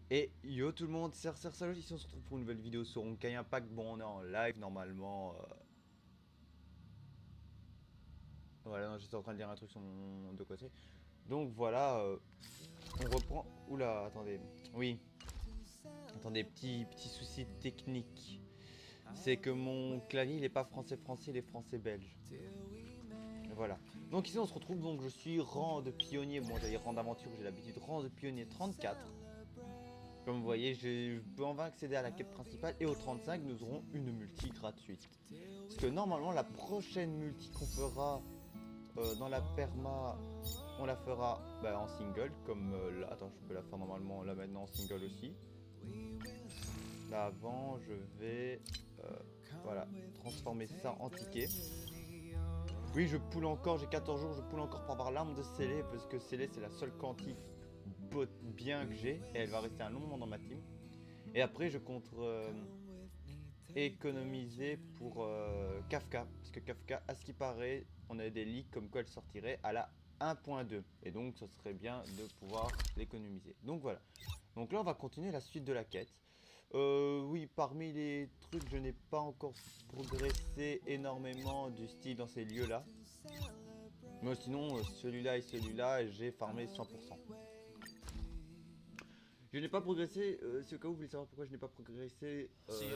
Et yo tout le monde, c'est salut, ici on se retrouve pour une nouvelle vidéo sur Honkai Impact. Bon, on est en live normalement. Voilà, non, j'étais en train de lire un truc sur mon de côté. Donc voilà, on reprend. Oula, attendez. Oui, attendez, petit souci technique. C'est que mon clavier il est pas français-français, il est français-belge. Voilà. Donc ici on se retrouve, donc je suis rang de pionnier. Bon, j'allais rang d'aventure, j'ai l'habitude. Rang de pionnier 34. Comme vous voyez, je peux enfin accéder à la quête principale et au 35, nous aurons une multi gratuite. Parce que normalement, la prochaine multi qu'on fera dans la perma, on la fera en single. Comme là, attends, je peux la faire normalement là maintenant en single aussi. Là avant, je vais voilà, transformer ça en ticket. Oui, je poule encore, j'ai 14 jours, je poule encore pour avoir l'arme de Scellé parce que Scellé c'est la seule quantif bien que j'ai et elle va rester un long moment dans ma team. Et après, je compte économiser pour Kafka. Parce que Kafka, à ce qui paraît, on a des leaks comme quoi elle sortirait à la 1.2. Et donc, ce serait bien de pouvoir l'économiser. Donc voilà. Donc là, on va continuer la suite de la quête. Oui, parmi les trucs, je n'ai pas encore progressé énormément du style dans ces lieux-là. Mais sinon, celui-là et celui-là, j'ai farmé 100%. Je n'ai pas progressé, si au cas où vous voulez savoir pourquoi je n'ai pas progressé, c'est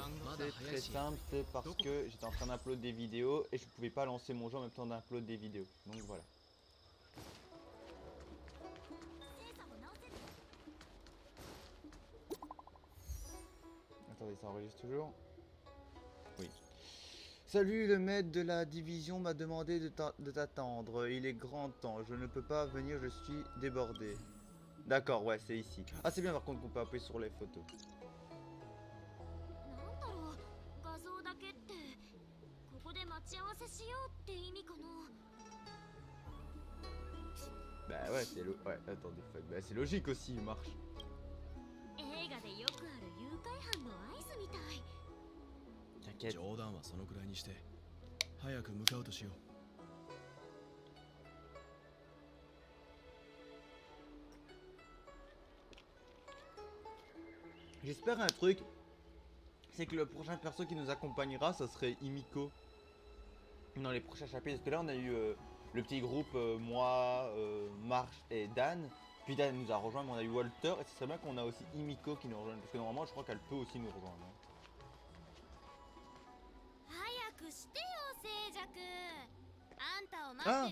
très simple, c'est parce que j'étais en train d'upload des vidéos et je pouvais pas lancer mon jeu en même temps d'upload des vidéos. Donc voilà. Attendez, ça enregistre toujours? Oui. Salut, le maître de la division m'a demandé de t'attendre. Il est grand temps, je ne peux pas venir, je suis débordé. D'accord, ouais, c'est ici. Ah, c'est bien par contre qu'on peut appuyer sur les photos. Bah ouais, ouais, attendez, bah, c'est logique aussi, il marche. T'inquiète. J'espère un truc, c'est que le prochain perso qui nous accompagnera, ça serait Imiko. Dans les prochains chapitres, parce que là on a eu le petit groupe, moi, Marche et Dan. Puis Dan nous a rejoint, mais on a eu Walter, et ce serait bien qu'on a aussi Imiko qui nous rejoigne, parce que normalement je crois qu'elle peut aussi nous rejoindre. Ah,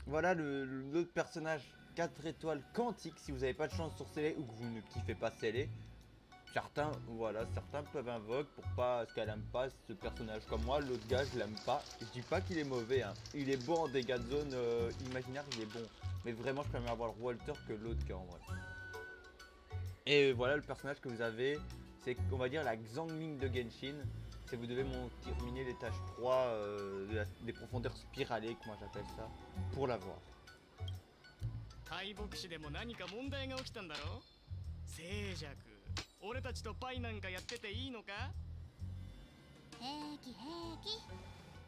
voilà l'autre personnage 4 étoiles quantique, si vous n'avez pas de chance sur Scellé ou que vous ne kiffez pas Scellé. Certains, voilà, certains peuvent invoquer pour pas, parce qu'elle aime pas ce personnage comme moi. L'autre gars, je l'aime pas. Je dis pas qu'il est mauvais, hein. Il est bon en dégâts de zone imaginaire, il est bon. Mais vraiment, je préfère avoir Walter que l'autre gars en vrai. Et voilà, le personnage que vous avez, c'est on va dire la Xiangling de Genshin. C'est vous devez terminer les tâches 3 des profondeurs spiralées, que moi j'appelle ça, pour l'avoir. 敗北士でも何か問題が起きたんだろ静寂俺たちとパイなんかやってていいのか平気平気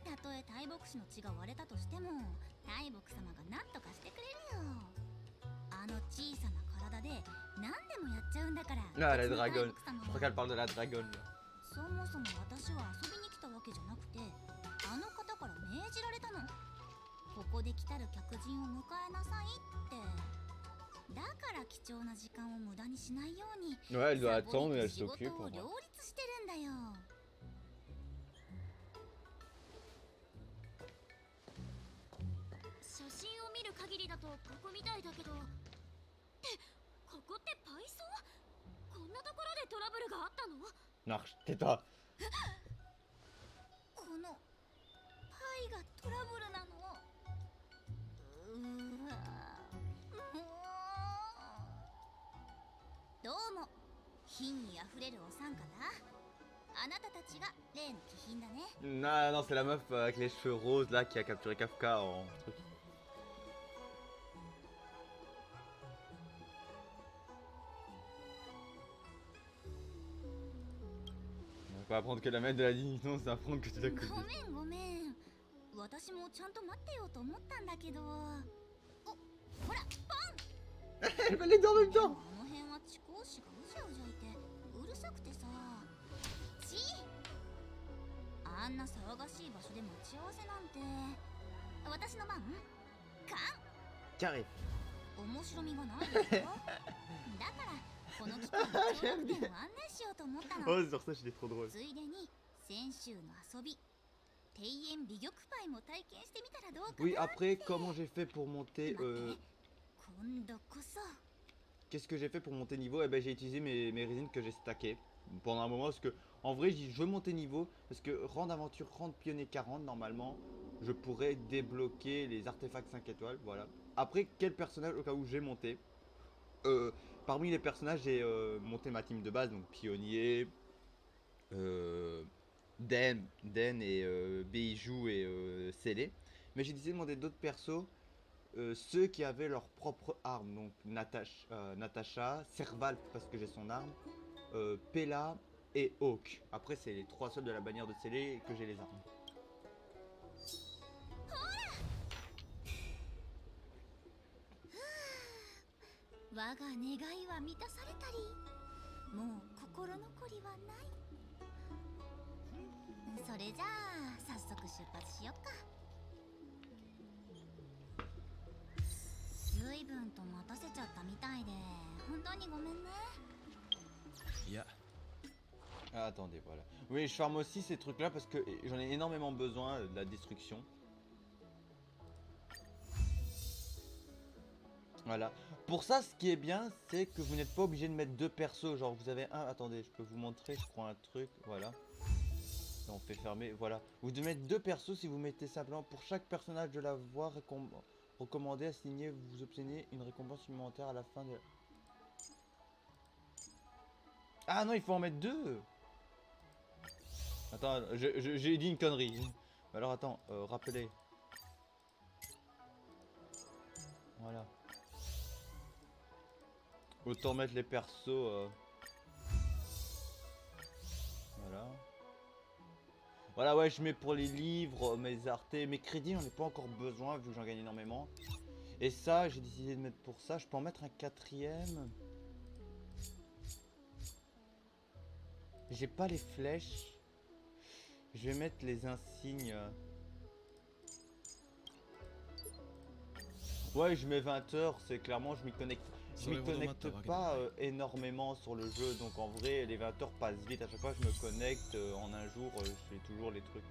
たとえ大木氏の血が割れたとしても大木様が何とかしてくれるよあの小さな体で何でもやっちゃうんだから Ah, la dragonne. Je crois qu'elle parle de la dragonne là. そもそも私は遊びに来たわけじゃなくてあの方から命じられたのここで来たる客人を迎えなさいってだから貴重な時間を無駄にしないように Ouais, elle doit attendre, mais elle 仕事 s'occupe. を両立してるんだよ写真を見る限りだとここみたいだけどってここってパイソンこんなところでトラブルがあったの Marche, tais-toi. このパイがトラブルなのうわどうも品にあふれるお三方あなたたちが例の貴賓だね Non, non, c'est la meuf avec les cheveux roses là qui a capturé Kafka en truc. On va pas apprendre que la maître de la dignité, c'est apprendre que tu l'as connu. ごめんごめん私もちゃんと待ってようと思ったんだけどおほらパン Elle va les deux en même temps. あの辺あんな騒がしい場所で待ち合わせなんて。私の番。Carré. 面白みがないでしょ。だからこの機会に協力店を案内しようと思ったの。 Oh, sur ça, j'étais trop drôle. ついでに先週の遊び庭園美玉パイも体験してみたらどうかな。 Oui, après, comment j'ai fait pour monter 今度こそ。 Qu'est-ce que j'ai fait pour monter niveau? Eh ben, j'ai utilisé mes résines que j'ai stackées pendant un moment. Parce que, en vrai, je veux monter niveau. Parce que rang d'aventure, rang de pionnier 40, normalement, je pourrais débloquer les artefacts 5 étoiles. Voilà. Après, quel personnage au cas où j'ai monté? Parmi les personnages, j'ai monté ma team de base. Donc, pionnier, Den et Beijou et Célé. Mais j'ai décidé de demander d'autres persos. Ceux qui avaient leur propre arme, donc Natacha, Serval parce que j'ai son arme, Pella et Hawk. Après c'est les 3 seuls de la bannière de Célé que j'ai les armes. 我が願いは満たされたり、もう心残りはない。それじゃあ早速出発しよっか。随分と待たせちゃったみたいで本当にごめんね。いや Ah, attendez, voilà. Oui, je farme aussi ces trucs là parce que j'en ai énormément besoin de la destruction. Voilà. Pour ça, ce qui est bien, c'est que vous n'êtes pas obligé de mettre 2 persos. Genre, vous avez un. Attendez, je peux vous montrer, je crois, un truc. Voilà. Là, on fait fermer. Voilà. Vous devez mettre 2 persos si vous mettez simplement pour chaque personnage de la voie recommandé à signer. Vous obtenez une récompense supplémentaire à la fin de. Ah non, il faut en mettre 2. Attends, j'ai dit une connerie. Alors attends, rappelez. Voilà. Autant mettre les persos. Voilà. Voilà, ouais, je mets pour les livres, mes artés, mes crédits, j'en ai pas encore besoin vu que j'en gagne énormément. Et ça, j'ai décidé de mettre pour ça. Je peux en mettre un 4ème. J'ai pas les flèches. Je vais mettre les insignes. Ouais, je mets 20 heures, c'est clairement, je m'y connecte pas énormément sur le jeu, donc en vrai, les 20 heures passent vite. À chaque fois que je me connecte, en un jour, je fais toujours les trucs.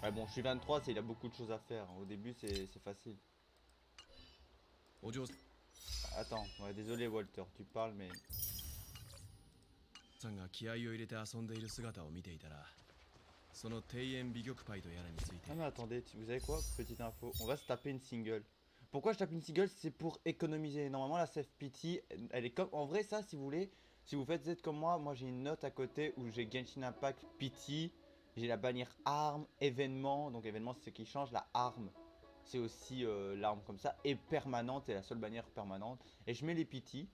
Ouais, bon, je suis 23, il y a beaucoup de choses à faire. Au début, c'est facile. お嬢 Attends, ouais, désolé Walter, tu parles, mais さんが気合を入れて遊んでいる姿を見ていたら、その庭園美玉パイとやらについて Ah mais attendez, vous savez quoi? Petite info, on va se taper une single. Pourquoi je tape une single? C'est pour économiser. Normalement la Safe Pity, elle est comme... En vrai ça, si vous voulez, si vous faites Z comme moi j'ai une note à côté où j'ai Genshin Impact, Pity, j'ai la bannière arme, événement. Donc événement c'est ce qui change, la arme c'est aussi l'arme comme ça. Et permanente, c'est la seule bannière permanente. Et je mets les Pity.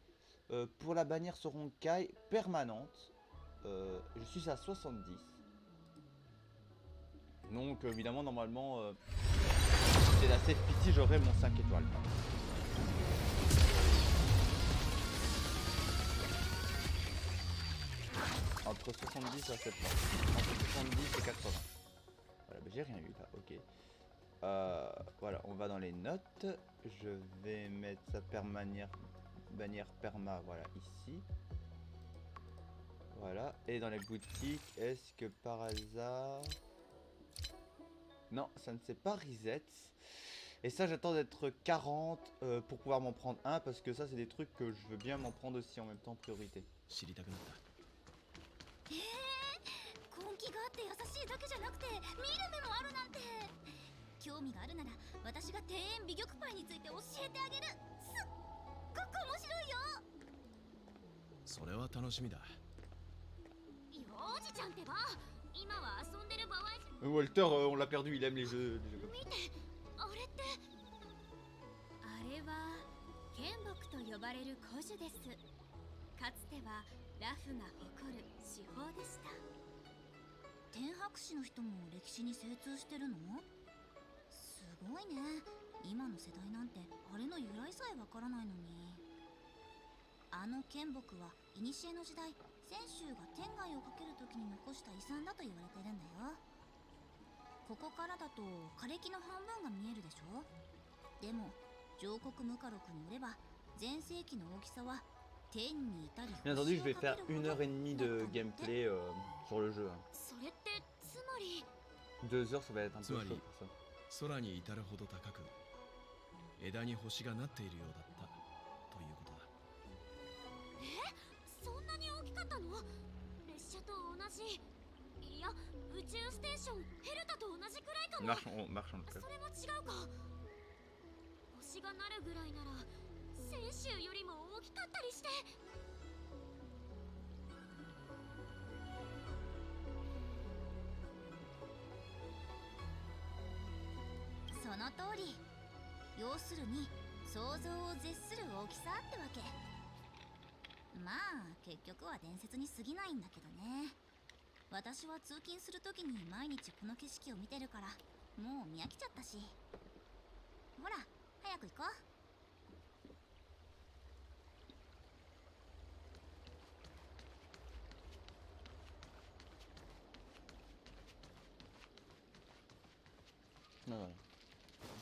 Pour la bannière Soronkai permanente, je suis à 70. Donc évidemment normalement c'est la Safe Pity, j'aurai mon 5 étoiles. Entre 70 à 70. Entre 70 et 80. Voilà, bah, j'ai rien eu là, ok. Voilà, on va dans les notes. Je vais mettre sa bannière perma, voilà, ici. Voilà, et dans les boutiques, est-ce que par hasard... Non, ça ne s'est pas reset. Et ça, j'attends d'être 40 pour pouvoir m'en prendre un, parce que ça, c'est des trucs que je veux bien m'en prendre aussi en même temps, priorité. 知りたくなった。根気があって優しいだけじゃなくて見る目もあるなんて。興味があるなら私が庭園美玉パイについて教えてあげる。すっごく面白いよ。それは楽しみだ。おじちゃんってば、今は遊んでる場合じゃ。 Walter, on l'a perdu, il aime les jeux comme ça. 見て、あれって。あれは剣木と呼ばれる古樹です。かつてはラフが誇る至宝でした。天白氏の人も歴史に精通してるの？すごいね。今の世代なんてあれの由来さえわからないのに。ああの剣木は古の時代、泉州が天外をかける時に残した遺産だと言われてるんだよ。ここからだと枯れ木の半分が見えるでしょ。でも上国ムカロクによれば全盛期の大きさは天にいたり Bien entendu, je vais 星をか faire けるほど 1h30 de gameplay sur le jeu. それってつまり 2 heures, ça va être un peu Tsumari. chaud pour ça. 空に至るほど高く枝に星がなっているようだったということだ。そんなに大きかったの？列車と同じ、いや宇宙ステーションヘルタと同じくらいかも。 Marche en tout そ cas. れも違うか。星がなるぐらいなら泉州よりも大きかったりして。その通り。要するに想像を絶する大きさってわけ。まあ結局は伝説に過ぎないんだけどね。私は通勤するときに毎日この景色を見てるからもう見飽きちゃったし。ほら早く行こう。Non, non.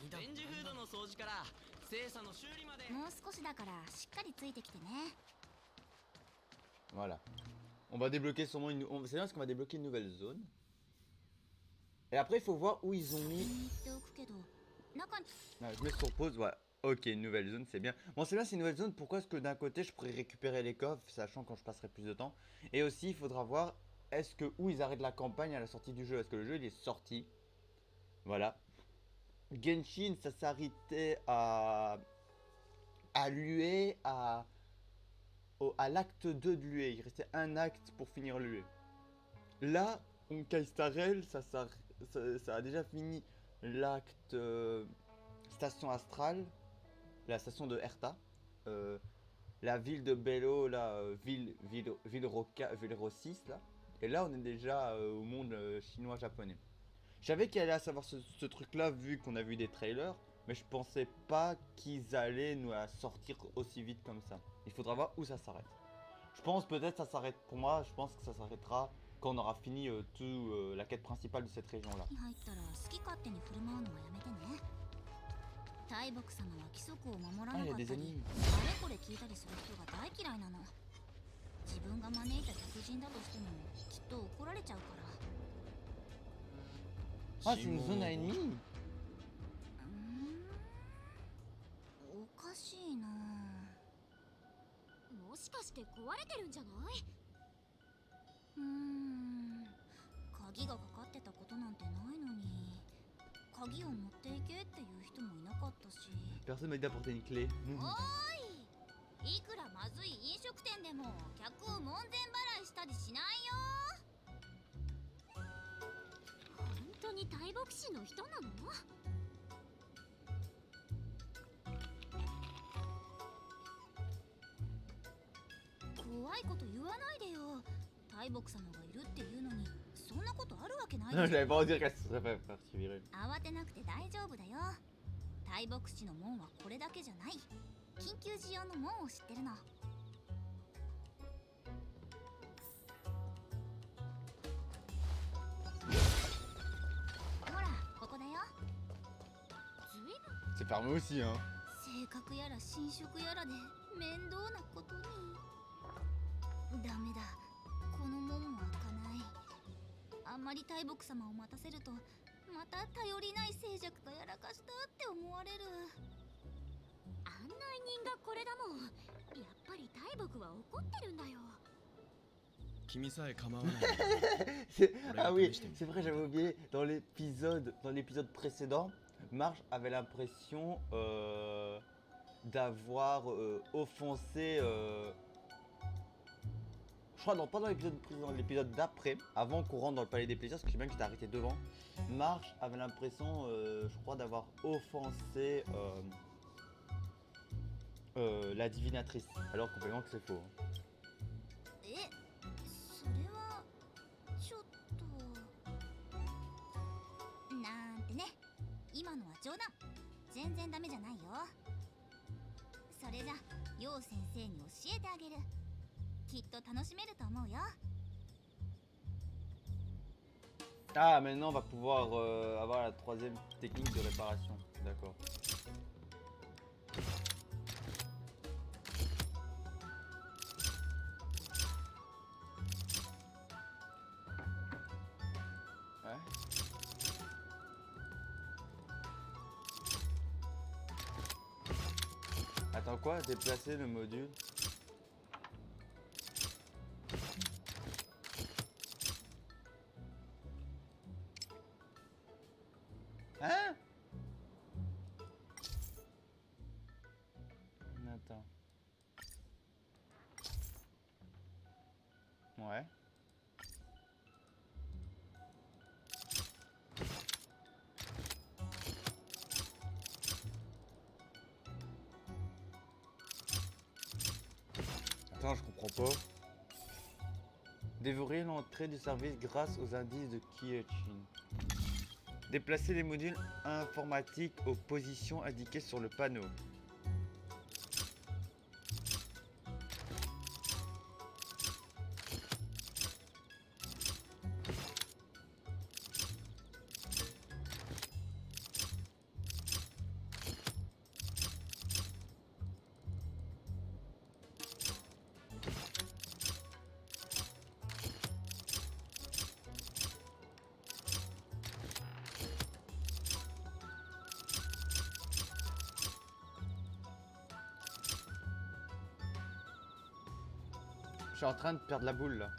展示フードの掃除から精査の修理まで。もう少しだからしっかりついてきてね。 Voilà. On va débloquer sûrement une... C'est bien parce qu'on va débloquer une nouvelle zone. Et après, il faut voir où ils ont 先 mis... に言っておくけど中に Ah, je mets sur pause, ouais. Ok, une nouvelle zone, c'est bien. Bon, c'est bien, c'est une nouvelle zone. Pourquoi est-ce que d'un côté, je pourrais récupérer les coffres, sachant quand je passerai plus de temps. Et aussi, il faudra voir, est-ce que où ils arrêtent la campagne à la sortie du jeu. Est-ce que le jeu, il est sorti? Voilà. Genshin, ça s'arrêtait à l'UE, à l'acte 2 de l'UE. Il restait un acte pour finir l'UE. Là, Honkai Star Rail, ça a déjà fini l'acte station astrale, la station de Erta, la ville de Bello, là, ville Rossis, là. Et là, on est déjà au monde chinois-japonais. Je savais qu'il allait à savoir ce truc-là vu qu'on a vu des trailers, mais je pensais pas qu'ils allaient nous la sortir aussi vite comme ça. Il faudra voir où ça s'arrête. Je pense peut-être ça s'arrête pour moi, je pense que ça s'arrêtera quand on aura fini la quête principale de cette région-là. 入ったら好き勝手に振る舞うのはやめてね。大木様は規則を守ら Ah, な il y か a った des り、 ennemis. あれこれ聞いたりする人が大嫌いなの。自分が招いた客人だとしてもきっと怒られちゃうから。 Ah, c'est une zone à ennemis. おかしいな。もしかして壊れてるんじゃない？鍵がかかってたことなんてないのに、鍵を持っていけっていう人もいなかったし。 Personne m'a dit d'apporter une clé. おーい、いくらまずい飲食店でも客を門前払いしたりしないよ。本当に大牧師の人なの？怖いこと言わないでよ。大木様がいるっていうのにそんなことあるわけない Non, でしょ。 j'avais pas osé dire qu'elle se serait pas partie virer. 慌てなくて大丈夫だよ。大牧師の門はこれだけじゃない。緊急時用の門を知ってるの。ほら、ここだよ。ずいぶん C'est fermé aussi, hein. 性格やら侵食やらで面倒なことに。ダメだ、この門も開かない。あんまり大木様を待たせるとまた頼りない静寂がやらかしたって思われる。案内人がこれだもん。やっぱり大木は怒ってるんだよ。君さえ構わない。 Ah oui, c'est vrai, j'avais oublié. Dans l'épisode précédent, Marge avait l'impression d'avoir offensé. Je crois pas dans l'épisode précédent, l'épisode d'après, avant qu'on rentre dans le palais des plaisirs, parce que j'ai bien que j'étais arrêté devant. Marge avait l'impression, je crois, d'avoir offensé la divinatrice, alors complètement que c'est faux. え、それはちょっとなんてね。今のは冗談。全然ダメじゃないよ。それじゃ陽先生に教えてあげる。きっと楽しめると思うよ。 Ah, maintenant on va pouvoir avoir la troisième technique de réparation. D'accord. Ouais. Attends quoi? Déplacer le module? Hein? Attends. Ouais. Attends, je comprends pas. Dévorer l'entrée du service grâce aux indices de Kiyochin. Déplacer les modules informatiques aux positions indiquées sur le panneau. Je suis en train de perdre la boule là.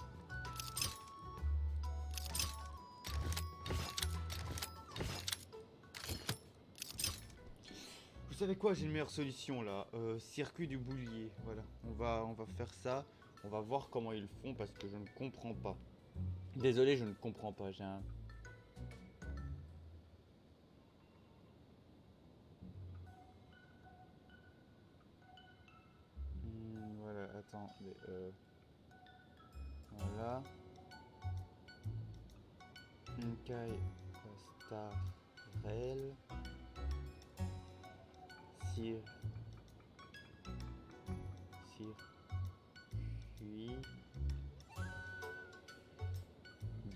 Vous savez quoi, j'ai une meilleure solution là. Circuit du boulier. Voilà. On va faire ça. On va voir comment ils font parce que je ne comprends pas. Désolé, je ne comprends pas. J'ai un. Voilà, attends. Voilà. Nkai Pastarel. Circuit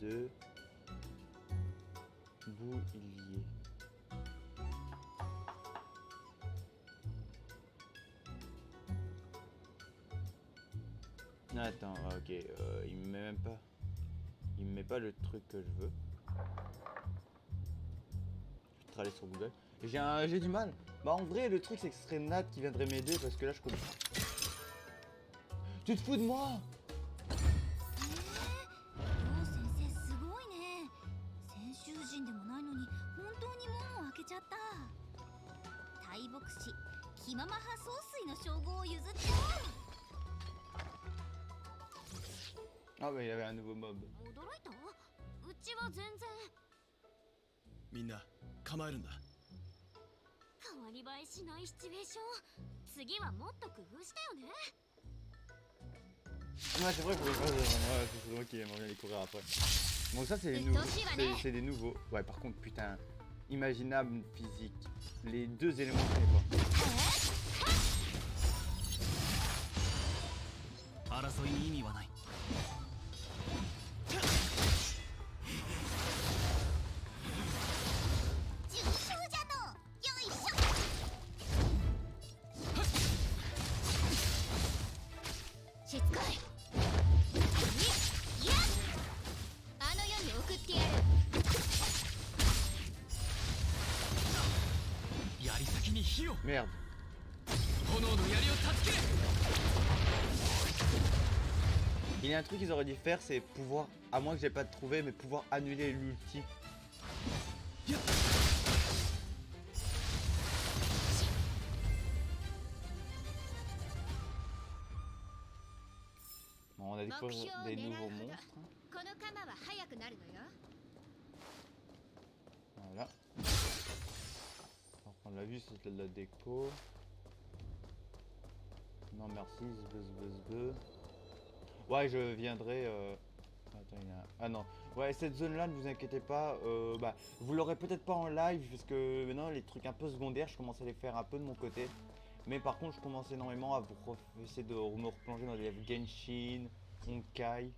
de boulier. Attends, ok, il me met même pas. Il me met pas le truc que je veux. Je vais aller sur Google. Et j'ai du mal. Bah en vrai le truc c'est que ce serait Nat qui viendrait m'aider parce que là je comprends. Tu te fous de moi? 陽先生すごいね。先週人でもないのに本当に門を開けちゃった。大牧師気まま派総帥の称号を譲っちゃおう。 Ah bah il y avait un nouveau mob. 驚いた？うちは全然。みんな構えるんだ。変わり映えしないシチュエーション。次はもっと工夫してよね。 Ouais c'est vrai pour le faire, c'est moi qui aimerais bien les courir après. Bon ça c'est les nouveaux. C'est des nouveaux. Ouais par contre putain. Imaginable physique. Les deux éléments je connais pas. 争いに意味はない。重傷じゃの。よいしょ。しつこい。いや、あの世に送ってやる。槍先に火を。 Merde. 炎の槍を断つけ。 Il y a un truc qu'ils auraient dû faire, c'est pouvoir, à moins que j'ai pas trouvé, mais pouvoir annuler l'ulti. Bon, on a découvert des nouveaux monstres. この鎌は速くなるのよ。 Voilà. On l'a vu, c'était de la déco. Non merci, zbeu. Ouais, je viendrai. Attends, il y a... Ah non. Ouais, cette zone-là, ne vous inquiétez pas. Bah, vous l'aurez peut-être pas en live, parce que maintenant, les trucs un peu secondaires, je commence à les faire un peu de mon côté. Mais par contre, je commence énormément à essayer de me replonger dans des Genshin, Honkai.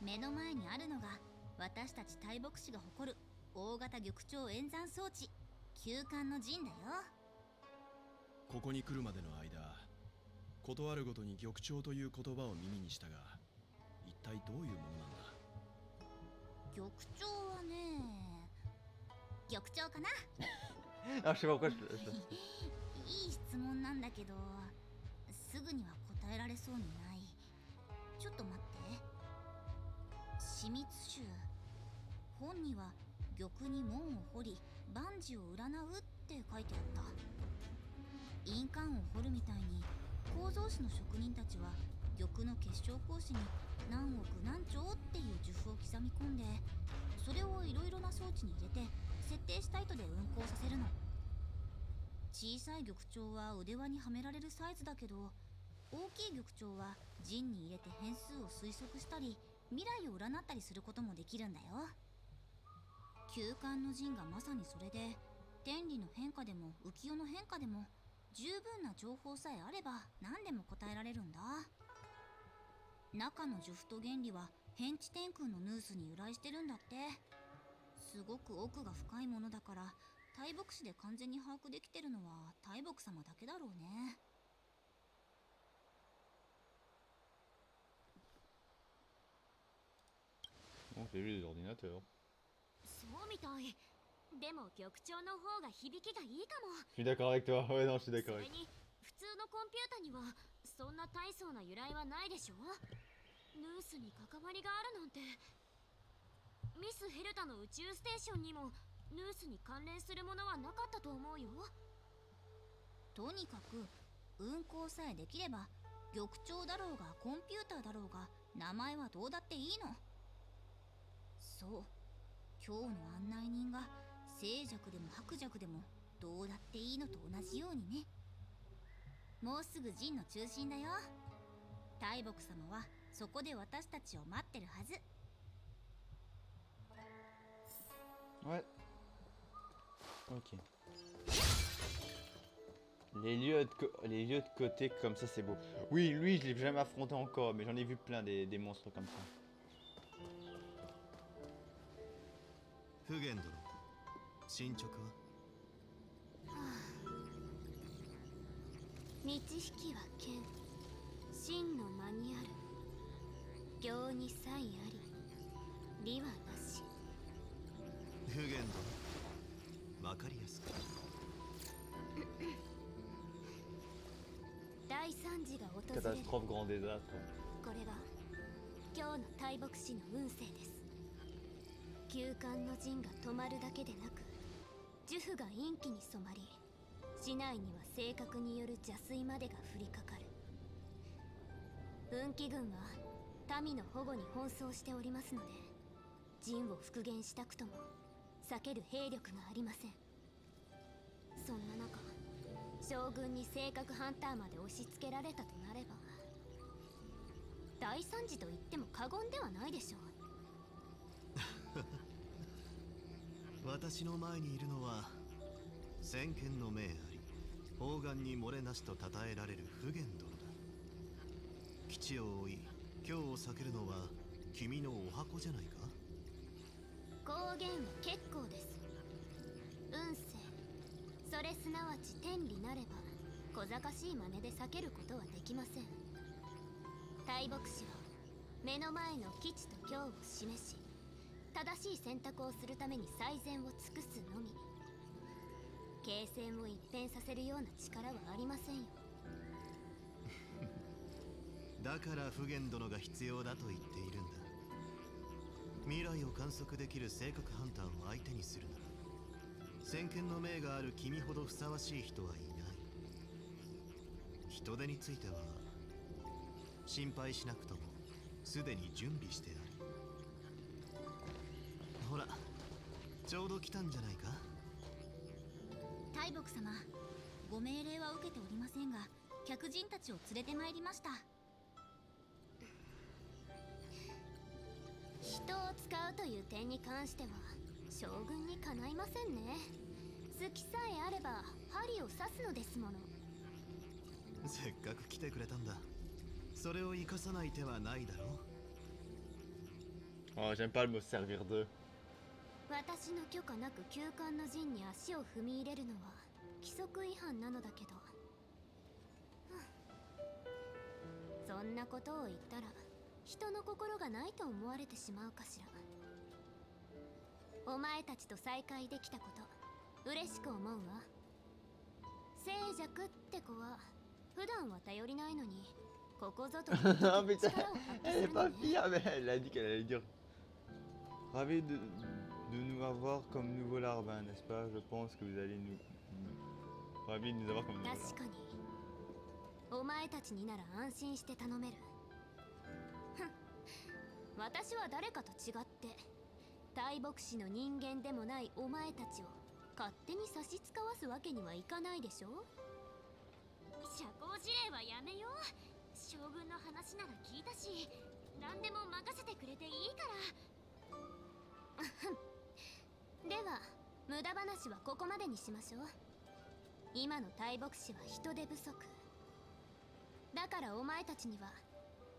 目の前にあるのが私たち大牧師が誇る大型玉鳥演算装置休館の陣だよ。ここに来るまでの間、ことあるごとに玉鳥という言葉を耳にしたが、一体どういうものなんだ？玉鳥はね、玉鳥かな。 Ah, je sais pas pourquoi いい質問なんだけど、すぐには答えられそうにない。ちょっと待って。秘密集、本には玉に門を掘り万事を占うって書いてあった。印鑑を掘るみたいに構造師の職人たちは玉の結晶格子に何億何兆っていう呪符を刻み込んで、それをいろいろな装置に入れて設定した糸で運行させるの。小さい玉鳥は腕輪にはめられるサイズだけど、大きい玉鳥は陣に入れて変数を推測したり未来を占ったりすることもできるんだよ。休館の陣がまさにそれで、天理の変化でも浮世の変化でも十分な情報さえあれば何でも答えられるんだ。中の呪符と原理は変地天空のヌースに由来してるんだって。すごく奥が深いものだから、大牧師で完全に把握できてるのは大牧様だけだろうね。Bon, j'ai vu des ordinateurs. そうみたい。でも玉鳥の方が響きがいいかも。 Je suis d'accord avec toi. Ouais, non, je suis そ d'accord れ avec に普通のコンピュータにはそんな大層な由来はないでしょ。ヌースに関わりがあるなんて。ミス・ヘルタの宇宙ステーションにもヌースに関連するものはなかったと思うよ。とにかく運行さえできれば玉鳥だろうがコンピューターだろうが名前はどうだっていいの。そう、今日の案内人が静寂でも白弱でもどうだっていいのと同じようにね。もうすぐ陣の中心だよ。大牧様はそこで私たちを待ってるはず。 Ouais. Ok. Les lieux de côté comme ça, c'est beau. Oui, lui, je l'ai jamais affronté encore, mais j'en ai vu plein des monstres comme ça. フゲン殿、進捗は？満ち引きは剣、真のマニュアル。行に差異あり、理はなし。フゲン殿、わかりやすく。大惨事が訪れる。 Catastrophe, grand désastre. これが今日の大牧師の運勢です。休館の陣が止まるだけでなく、呪符が陰気に染まり、市内には性格による邪推までが降りかかる。運気軍は民の保護に奔走しておりますので、陣を復元したくとも避ける兵力がありません。そんな中、将軍に性格ハンターまで押し付けられたとなれば、大惨事と言っても過言ではないでしょう。私の前にいるのは先見の明あり、砲丸に漏れなしと称えられるフゲン殿だ。基地を追い、今日を避けるのは君のお箱じゃないか。公言は結構です。運勢、それすなわち天理なれば小賢しい真似で避けることはできません。大牧師は目の前の基地と今日を示し、正しい選択をするために最善を尽くすのみ。形勢を一変させるような力はありませんよ。だからフゲン殿が必要だと言っているんだ。未来を観測できる性格ハンターを相手にするなら、先見の明がある君ほどふさわしい人はいない。人手については心配しなくともすでに準備してある。ほら、ちょうど来たんじゃないか。大牧様、ご命令は受けておりませんが、客人たちを連れてまいりました。人を使うという点に関しては将軍にかないませんね。好きさえあれば針を刺すのですもの。せっかく来てくれたんだ。それを生かさない手はないだろう。 Oh, j'aime pas le mot servir d'eux. 私の許可なく旧館の陣に足を踏み入れるのは規則違反なのだけど、そんなことを言ったら人の心がないと思われてしまうかしら。お前たちと再会できたこと嬉しく思うわ。静寂って子は普段は頼りないのにここぞという時 Oh putain, 力を発揮 elle す est るの pas ね。 fière, mais elle a dit qu'elle allait dire. Ravi de nous avoir comme nouveau larbin, n'est-ce pas? Je pense que vous allez Ravi de nous avoir comme nouveau 確 larbin. かにお前たちになら安心して頼める。ふん、私は誰かと違って大牧師の人間でもないお前たちを勝手に差し使わすわけにはいかないでしょ。社交辞令はやめよう。将軍の話なら聞いたし、何でも任せてくれていいから。では無駄話はここまでにしましょう。今の大牧師は人手不足だから、お前たちには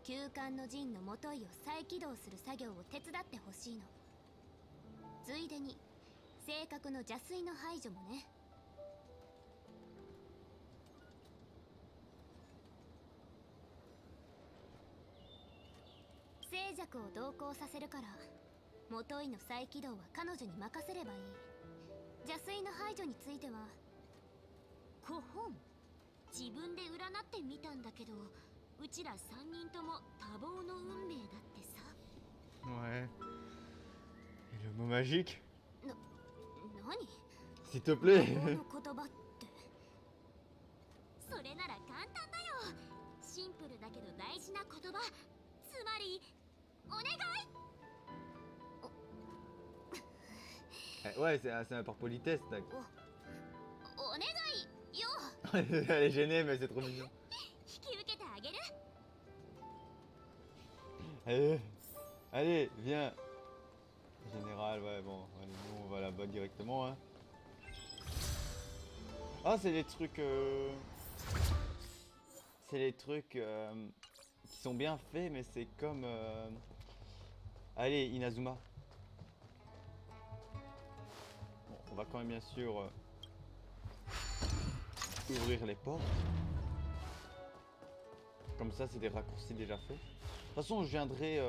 旧館の陣の元井を再起動する作業を手伝ってほしいの。ついでに正確の邪水の排除もね。静寂を同行させるから、元井の再起動は彼女に任せればいい。邪水の排除についてはコホン、自分で占ってみたんだけど、うちら3人とも多忙の運命だってさ。 Ouais. Et le mot magique? 何 S'il te plaît. この言葉って。それなら簡単だよ。シンプルだけど大事な言葉。つまりお願い。 Ouais, c'est par politesse. Tac. お願いよ。 Elle est gênée, mais c'est trop mignon. 引き受けてあげる。 Allez, viens. Général, ouais, bon, allez, nous on va là-bas directement. Hein. Ah, c'est les trucs. C'est les trucs qui sont bien faits, mais c'est comme. Allez, Inazuma. Bon, on va quand même bien sûr ouvrir les portes. Comme ça, c'est des raccourcis déjà faits. De toute façon, je viendrai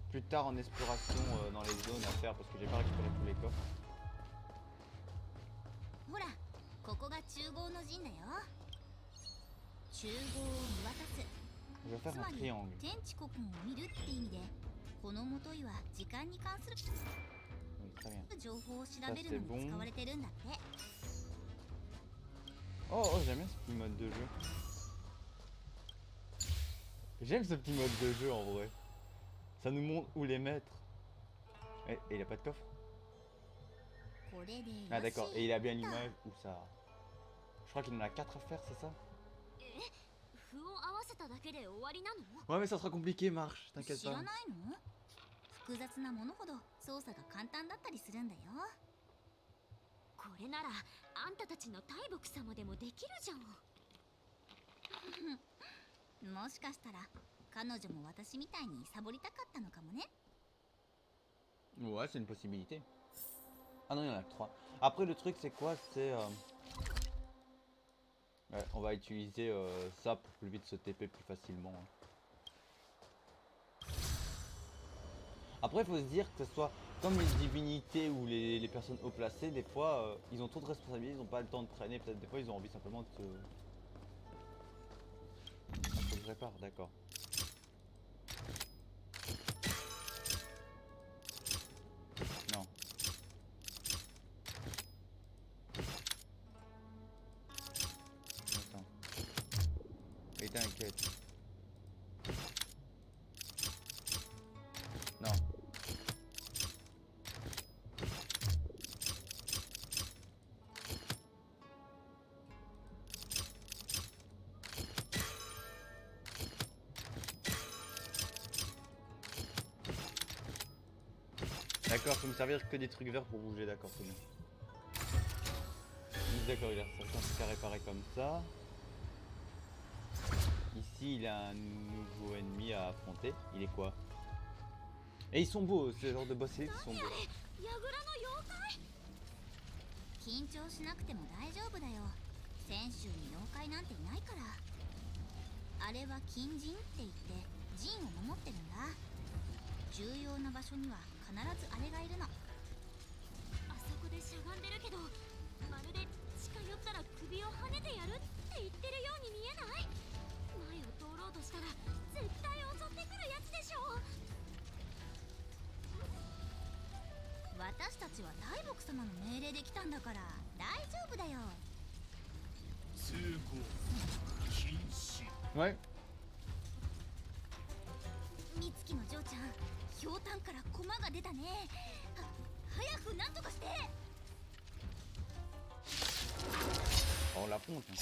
plus tard en exploration dans les zones à faire parce que j'ai pas récupéré tous les coffres. ほら、ここが中合の陣だよ。中合を見渡す。 Je vais faire つ un まり triangle. 天地国を見るって意味で、この元井は時間に関する Oui, très bien. 情報を調べるのに使われてるんだって。 Oh, j'aime bien ce petit mode de jeu. J'aime ce petit mode de jeu en vrai. Ça nous montre où les mettre. Et il a pas de coffre? これでよし。 Ah d'accord, et il a bien l'image où ça... Je crois qu'il en a 4 à faire, c'est ça? 符を合わせただけで終わりなの？ Ouais mais ça sera compliqué, Marche, t'inquiète 知ら pas. ないの？複雑なものほど操作が簡単だったりするんだよ。これならあんたたちの大木様でもできるじゃん。もしかしたら彼女も私みたいにサボりたかったのかもね。 Ouais, c'est une possibilité. Ah non, il y en a que 3. Après, le truc, c'est quoi? C'est... Ouais, on va utiliser ça pour plus vite se TP plus facilement. Hein. Après, il faut se dire que ce soit comme les divinités ou les personnes haut placées, des fois, ils ont trop de responsabilités, ils n'ont pas le temps de traîner. Peut-être des fois, ils ont envie simplement de se... Ah, faut que je répare, d'accord. Non. Attends. Et t'inquiète. Non. D'accord, faut me servir que des trucs verts pour bouger, d'accord, c'est bon. D'accord, il a certains trucs à réparer comme ça. s'il a un nouveau ennemi à affronter, il est quoi? Et ils sont beaux, ce genre de boss ils sont beaux. 櫓の妖怪。緊張しなくても大丈夫だよ。泉州に妖怪なんていないから。あれは禁人って言って陣を守ってるんだ。重要な場所には必ずあれがいるの。あそこでしゃがんでるけど、まるで近寄ったら首をはねてやるって言ってるように見えない？前を通ろうとしたら絶対襲ってくるやつでしょ。私たちは大木様の命令で来たんだから大丈夫だよ。通行禁止。 Ouais. 美月の嬢ちゃん、ひょうたんから駒が出たね。早くなんとかして。 On la fonte. Hein.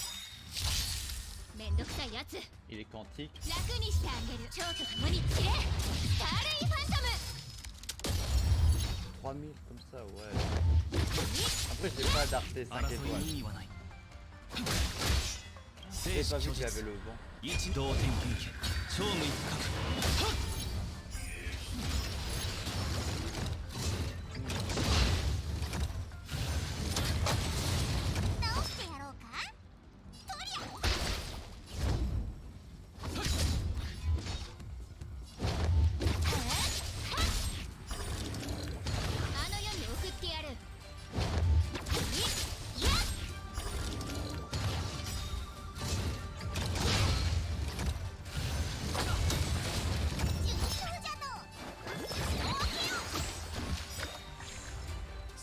めんどくさいやつ Il est quantique. 楽にしてあげる。蝶と共に散れ。スターレイファントム。 3000 comme ça, ouais. Après, j'ai pas d'arté 5 étoiles. 意味はない。 J'ai pas vu que j'avais le vent. 一同点検権超無一角。 直してやろうか。とりゃ。あの世に送ってやる。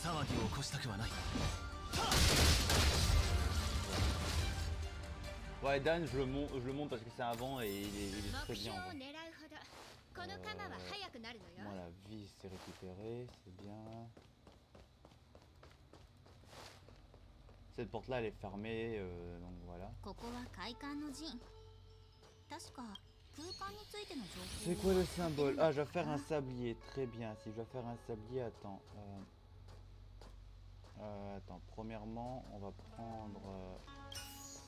騒ぎを起こしたくはない。 Ouais, Dan, je le monte parce que c'est un vent et il est 目 très bien. 標 En を vrai. 狙うほどこの鎌は速くなるのよ。 Moi, la vie s'est récupérée, c'est bien. Cette porte-là, elle est fermée, donc voilà. ここは快感の陣。確か空間についての情報。 C'est quoi le symbole? Ah, je vais faire un sablier, très bien. Si je dois faire un sablier, attends. Attends, premièrement, on va prendre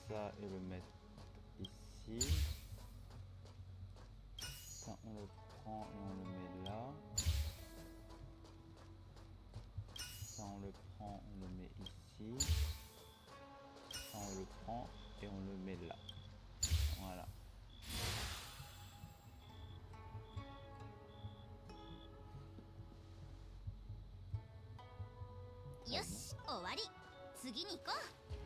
ça et le mettre ici. Ça, on le prend et on le met là. Ça, on le prend, on le met ici. Ça, on le prend et on le met là. Voilà. よし、終わり。次に行こ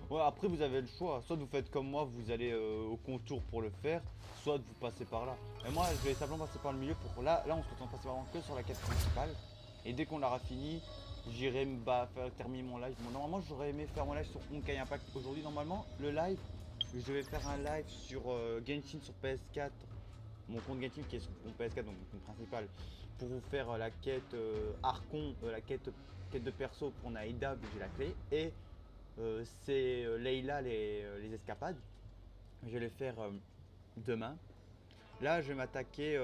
う。 Ouais, après vous avez le choix, soit vous faites comme moi, vous allez au contour pour le faire, soit vous passez par là. Et moi je vais simplement passer par le milieu pour là on se retrouve passer vraiment que sur la quête principale. Et dès qu'on l'aura fini, j'irai terminer mon live. Bon, normalement j'aurais aimé faire mon live sur Honkai Impact aujourd'hui. Normalement le live, je vais faire un live sur Genshin sur PS4. Mon compte Genshin qui est sur mon PS4, donc mon compte principal. Pour vous faire la quête Archon, la quête de perso pour Naïda, j'ai la clé. Et c'est Leila les escapades. Je vais les faire demain. Là je vais m'attaquer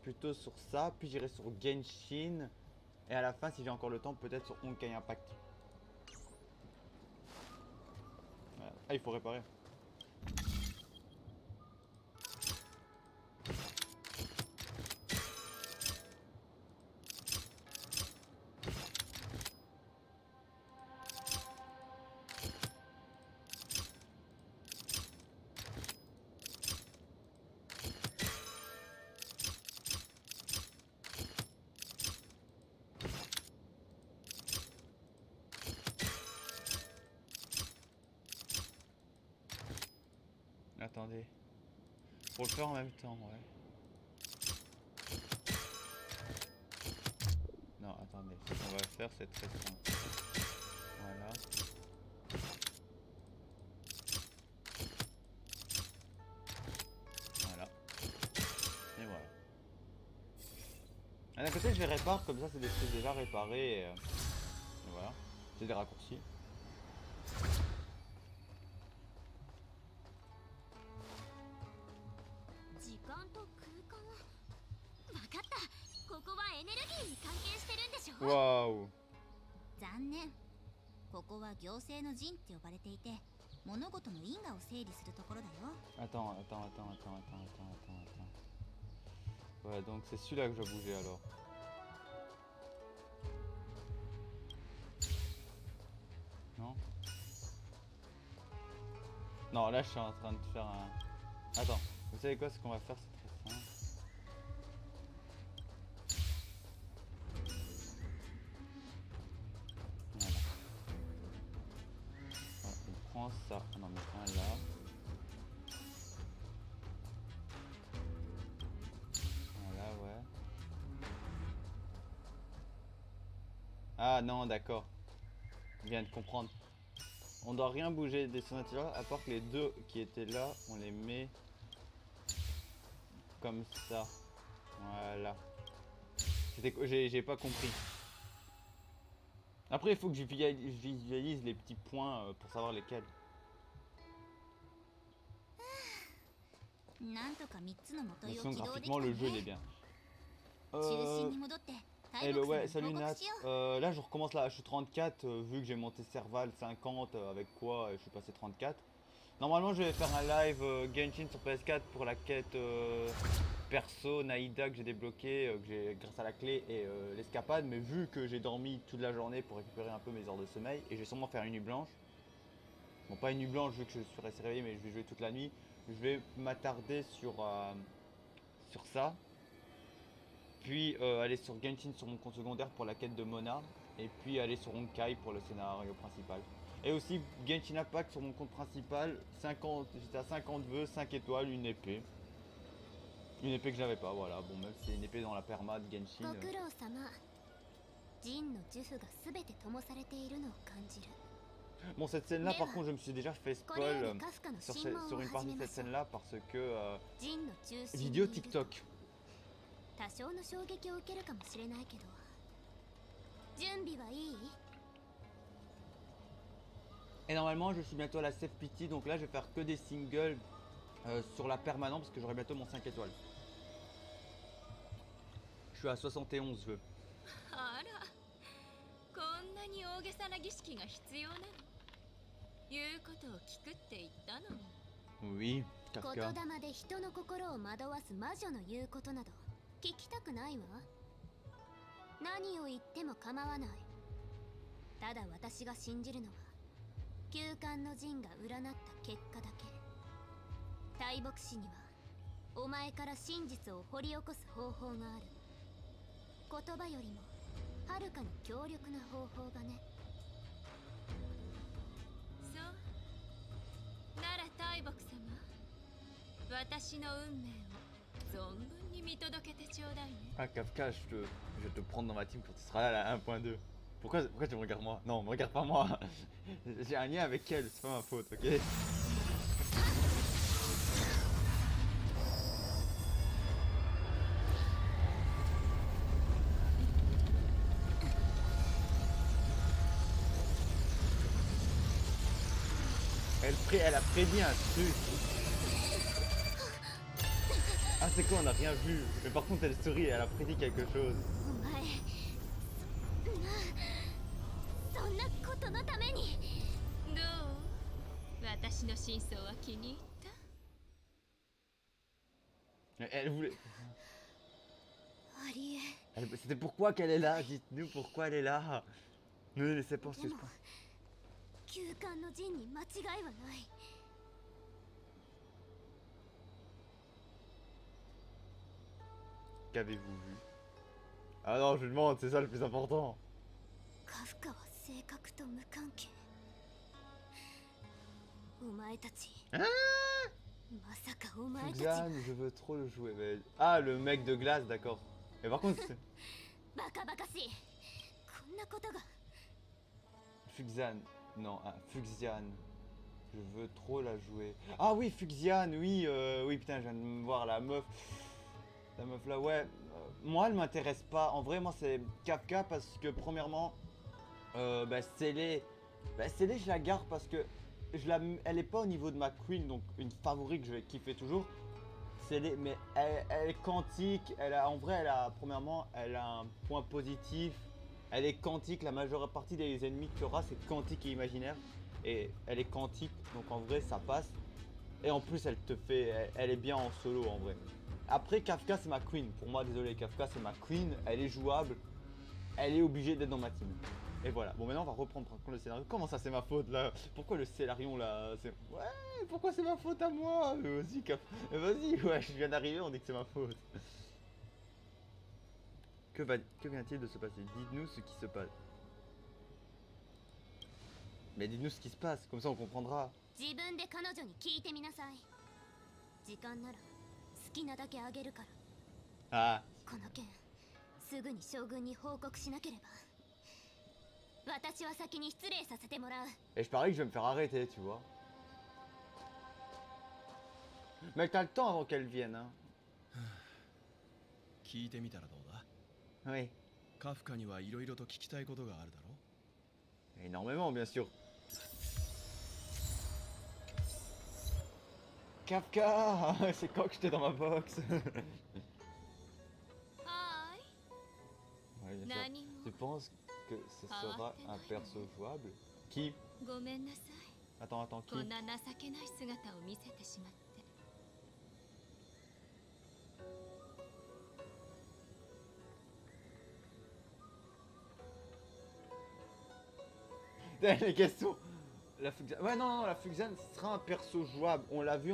plutôt sur ça, puis j'irai sur Genshin. Et à la fin, si j'ai encore le temps, peut-être sur Honkai Impact. Voilà. Ah, il faut réparer. Attendez. Pour le faire en même temps, ouais. Non, attendez. Ce qu'on va faire, c'est très simple. Voilà. Voilà. Et voilà. D'un côté, je les répare, comme ça, c'est des trucs déjà réparés. Et voilà. C'est des raccourcis. 時間と空間。わかった。ここはエネルギーに関係してるんでしょ。 Waouh. 残念。ここは行政の陣って呼ばれていて、物事の因果を整理するところだよ。 Attends. Ouais, donc c'est celui-là que je dois bouger alors. Non? Non, là je suis en train de faire un... Attends, vous savez quoi, ce qu'on va faire c'est très simple. Voilà. Voilà, on prend ça, on en met un là. Voilà, ouais. Ah non, d'accord. Je viens de comprendre. On doit rien bouger des sonatiers à part que les deux qui étaient là, on les met comme ça. Voilà. J'ai pas compris. Après, il faut que je visualise les petits points pour savoir lesquels. なんとか3つの元 De 井 toute を façon, 起動でき graphiquement, た le jeu il est ね。 bien. 中心に戻って大 Hello, 木さん ouais, に salut 報 Nat. 告しよう。 Là, je recommence la H34 vu que j'ai monté Serval 50 avec quoi je suis passé 34. Normalement, je vais faire un live Genshin sur PS4 pour la quête perso Naïda que j'ai débloqué grâce à la clé et l'escapade. Mais vu que j'ai dormi toute la journée pour récupérer un peu mes heures de sommeil et je vais sûrement faire une nuit blanche. Bon, pas une nuit blanche vu que je suis resté réveillé, mais je vais jouer toute la nuit. Je vais m'attarder sur ça. Puis aller sur Genshin sur mon compte secondaire pour la quête de Mona. Et puis aller sur Honkai pour le scénario principal. Et aussi Genshin Impact sur mon compte principal. 50, j'étais à 50 vœux, 5 étoiles, une épée. Une épée que j'avais pas, voilà. Bon, même si c'est une épée dans la perma de Genshin. ご苦労様。ジンの呪符が全て灯されているのを感じる。 Bon, cette scène là par contre je me suis déjà fait これよ spoil りカフカの sur, 神話 sur を une 始 partie め de ま cette しょう scène là parce que ジンの中心にい vidéo ると TikTok. 多少の衝撃を受けるかもしれないけど準備はいい？ Et normalement je suis bientôt à la Save Pity donc là je vais faire que des singles sur la permanente parce que j'aurai bientôt mon 5 étoiles. Je suis à 71 vœux. あら、こんなに大げさな儀式が必要なの？言うことを聞くって言ったのに。 Oui, 言 Kafka. 霊で人の心を惑わす魔女の言うことなど聞きたくないわ。何を言っても構わない。ただ私が信じるのは休館の陣が占った結果だけ。大牧師にはお前から真実を掘り起こす方法がある。言葉よりもはるかに強力な方法がね。そう。なら大木様、私の運命を存分に見届けてちょうだいね。 Ah Kafka, je vais te prendre dans ma team quand tu seras là à la 1.2. Pourquoi tu me regardes moi? Non, me regarde pas moi. J'ai un lien avec elle, c'est pas ma faute, ok? Elle a prédit un truc. Ah c'est quoi, on a rien vu. Mais par contre elle sourit, elle a prédit quelque chose. お前そんなことのために。どう？私の真相は気に入った？ Elle voulait... ありえ。 C'était pourquoi qu'elle est là? Dites-nous pourquoi elle est là. Ne le laissez pas en でも suspens. 休館の陣に間違いはない。 Qu'avez-vous vu? Ah non, je lui demande, c'est ça le plus important. カフカは性格と無関係。お前たち。まさかお前たちは Fuxian, je veux trop le jouer. Mais... Ah, le mec de glace, d'accord. Mais par contre, c'est- バカバカしい。こんなことが。 Fuxian. Non, ah, Fuxian. Je veux trop la jouer. Ah oui, Fuxian, oui, oui, putain, je viens de me voir la meuf. La meuf là, ouais. Moi, elle m'intéresse pas. En vrai, moi, c'est Kafka parce que, premièrement, Célé, je la garde parce que elle est pas au niveau de ma queen, donc une favorite que je vais kiffer toujours. Célé, mais elle est quantique. En vrai, premièrement, elle a un point positif. Elle est quantique. La majeure partie des ennemis qu'il y aura, c'est quantique et imaginaire. et elle est quantique, donc en vrai ça passe. Et en plus elle est bien en solo en vrai. Après Kafka c'est ma queen, pour moi désolé, Kafka c'est ma queen, elle est jouable, elle est obligée d'être dans ma team. Et voilà, bon maintenant on va reprendre par contre le scénario. Comment ça c'est ma faute là? Pourquoi le scénario là c'est... Ouais, pourquoi c'est ma faute à moi? Vas-y, vas-y, ouais, je viens d'arriver, on dit que c'est ma faute. Que vient-il de se passer? Dites-nous ce qui se passe. Mais dites-nous ce qui se passe, comme ça on comprendra. 自分で彼女に聞いてみなさい。時間なら好きなだけあげるから。 Ah, この件すぐに将軍に報告しなければ。私は先に失礼させてもらう。 et je parie que je vais me faire arrêter, tu vois. Mais t'as le temps avant qu'elle vienne, hein. 聞いてみたらどうだ？ Oui, カフカにはいろいろと聞きたいことがあるだろ？ énormément bien sûr. Kafka, c'est quand que j'étais dans ma box. は Ouais, ーい bien sûr. 何も Tu penses que ce sera un perso jouable? Qui? ごめんなさい Attends, こ qui? んな情けない姿を見せてしまって Les questions. La Fuxane. Ouais, non, la Fuxane sera un perso jouable. On l'a vu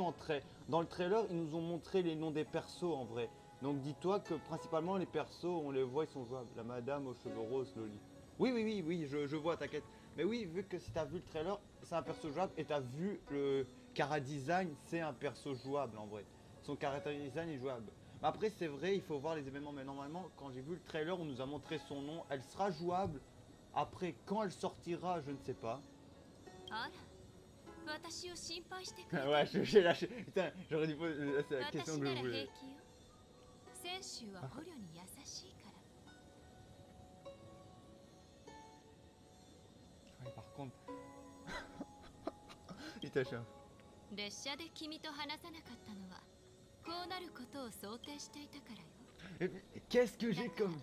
dans le trailer, ils nous ont montré les noms des persos en vrai. Donc dis-toi que principalement les persos, on les voit, ils sont jouables. La madame aux cheveux roses, Loli. Oui, je vois, t'inquiète. Mais oui, vu que si t'as vu le trailer, c'est un perso jouable. Et t'as vu le Cara Design, c'est un perso jouable en vrai. Son character design est jouable. Mais après, c'est vrai, il faut voir les événements. Mais normalement, quand j'ai vu le trailer, on nous a montré son nom. Elle sera jouable. Après, quand elle sortira, je ne sais pas. あら私を心配してくれ Ouais, j'ai lâché. Putain, j'aurais dû poser c'est la question 私 que な je ら平 voulais. 気よ選手は捕虜に優しいから Ouais, par contre. Putain, chien. 列車で君と話さなかったのはこうなることを想定していたからよ Qu'est-ce que j'ai comme.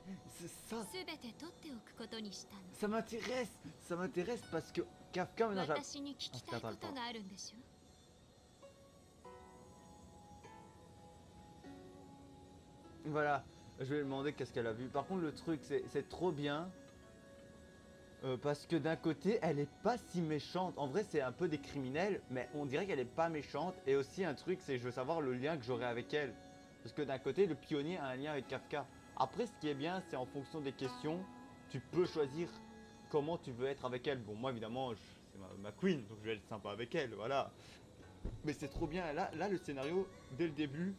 Ça, すべて取っておくことにしたの ça m'intéresse. Ça m'intéresse parce que Kafka maintenant j'ai. 私に聞きたいことがあるんでしょ Voilà, je vais lui demander qu'est-ce qu'elle a vu. Par contre, le truc, c'est trop bien. Parce que d'un côté, elle est pas si méchante. En vrai, c'est un peu des criminels, mais on dirait qu'elle est pas méchante. Et aussi, un truc, c'est je veux savoir le lien que j'aurai avec elle. Parce que d'un côté, le pionnier a un lien avec Kafka. Après, ce qui est bien, c'est en fonction des questions, tu peux choisir comment tu veux être avec elle. Bon, moi, évidemment, c'est ma queen, donc je vais être sympa avec elle, voilà. Mais c'est trop bien. Là, le scénario, dès le début,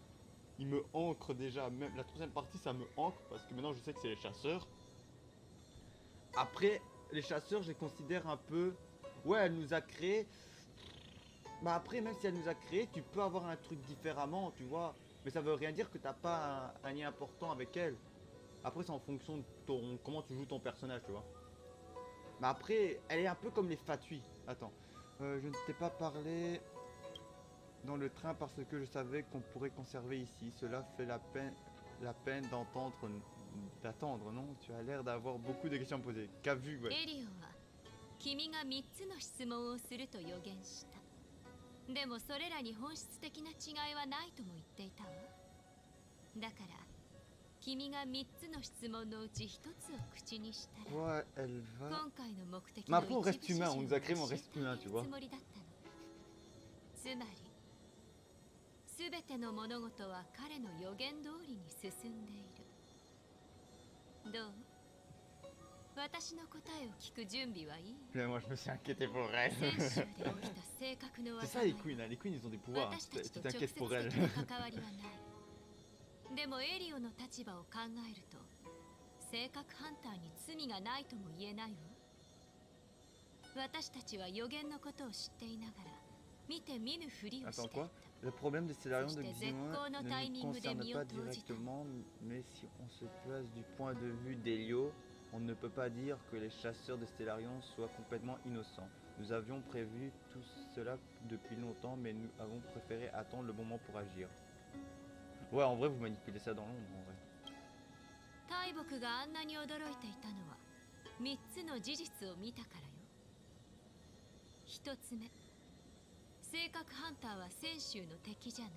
il me ancre déjà. Même la troisième partie, ça me ancre parce que maintenant, je sais que c'est les chasseurs. Après, les chasseurs, je les considère un peu... Ouais, elle nous a créé... Bah après, même si elle nous a créé, tu peux avoir un truc différemment, tu vois. Mais ça veut rien dire que t'as pas un lien important avec elle. Après, c'est en fonction de comment tu joues ton personnage, tu vois. Mais après, elle est un peu comme les Fatui. Attends. Je ne t'ai pas parlé dans le train parce que je savais qu'on pourrait conserver ici. Cela fait la peine d'attendre, non? Tu as l'air d'avoir beaucoup de questions à me poser. Qu'a vu, ouais. エリオは君が3つの質問をすると予言したでもそれらに本質的な違いはないとも言っていたわだから君が3つの質問のうち1つを口にしたら Quoi, elle va... 今回の目的 Mais の après, on 一 reste 部始 humain, 終 on を nous a créé, mais on 教え reste てあ humain, げ tu る vois. つもりだったのつまり全ての物事は彼の予言通りに進んでいるどう私の答えを聞く準備はいい Mais moi, je me suis inquiété pour elle. 先週で起きた正確の C'est 技 ça les queens, hein. Les queens, ils ont des pouvoirs. 私たち Tu と直接 t'inquiètes pour 的 elle. な関わりはないでもエリオの立場を考えると性格ハンターに罪がないとも言えないわ私たちは予言のことを知っていながら見て見ぬふりをし Attends, ていた quoi? Le problème de Stellarion de C'était Ximon Zekko no ne nous timing de concerne pas Mio directement, mais si on se place du point de vue d'Elio, on ne peut pas dire que les chasseurs de Stellarion soient complètement innocents. Nous avions prévu tout cela depuis longtemps, mais nous avons préféré attendre le bon moment pour agir. Ouais, en vrai, vous manipulez ça dans l'ombre, en vrai. 大木があんなに驚いていたのは3つの事実を見たからよ一つ目、性格ハンターは泉州の敵じゃない。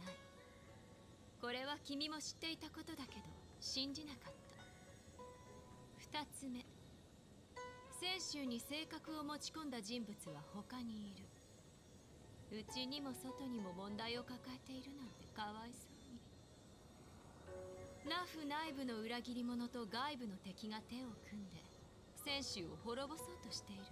これは君も知っていたことだけど信じなかった。二つ目、泉州に性格を持ち込んだ人物は他にいる。うちにも外にも問題を抱えているなんてかわいそうに。ラフ内部の裏切り者と外部の敵が手を組んで泉州を滅ぼそうとしているの。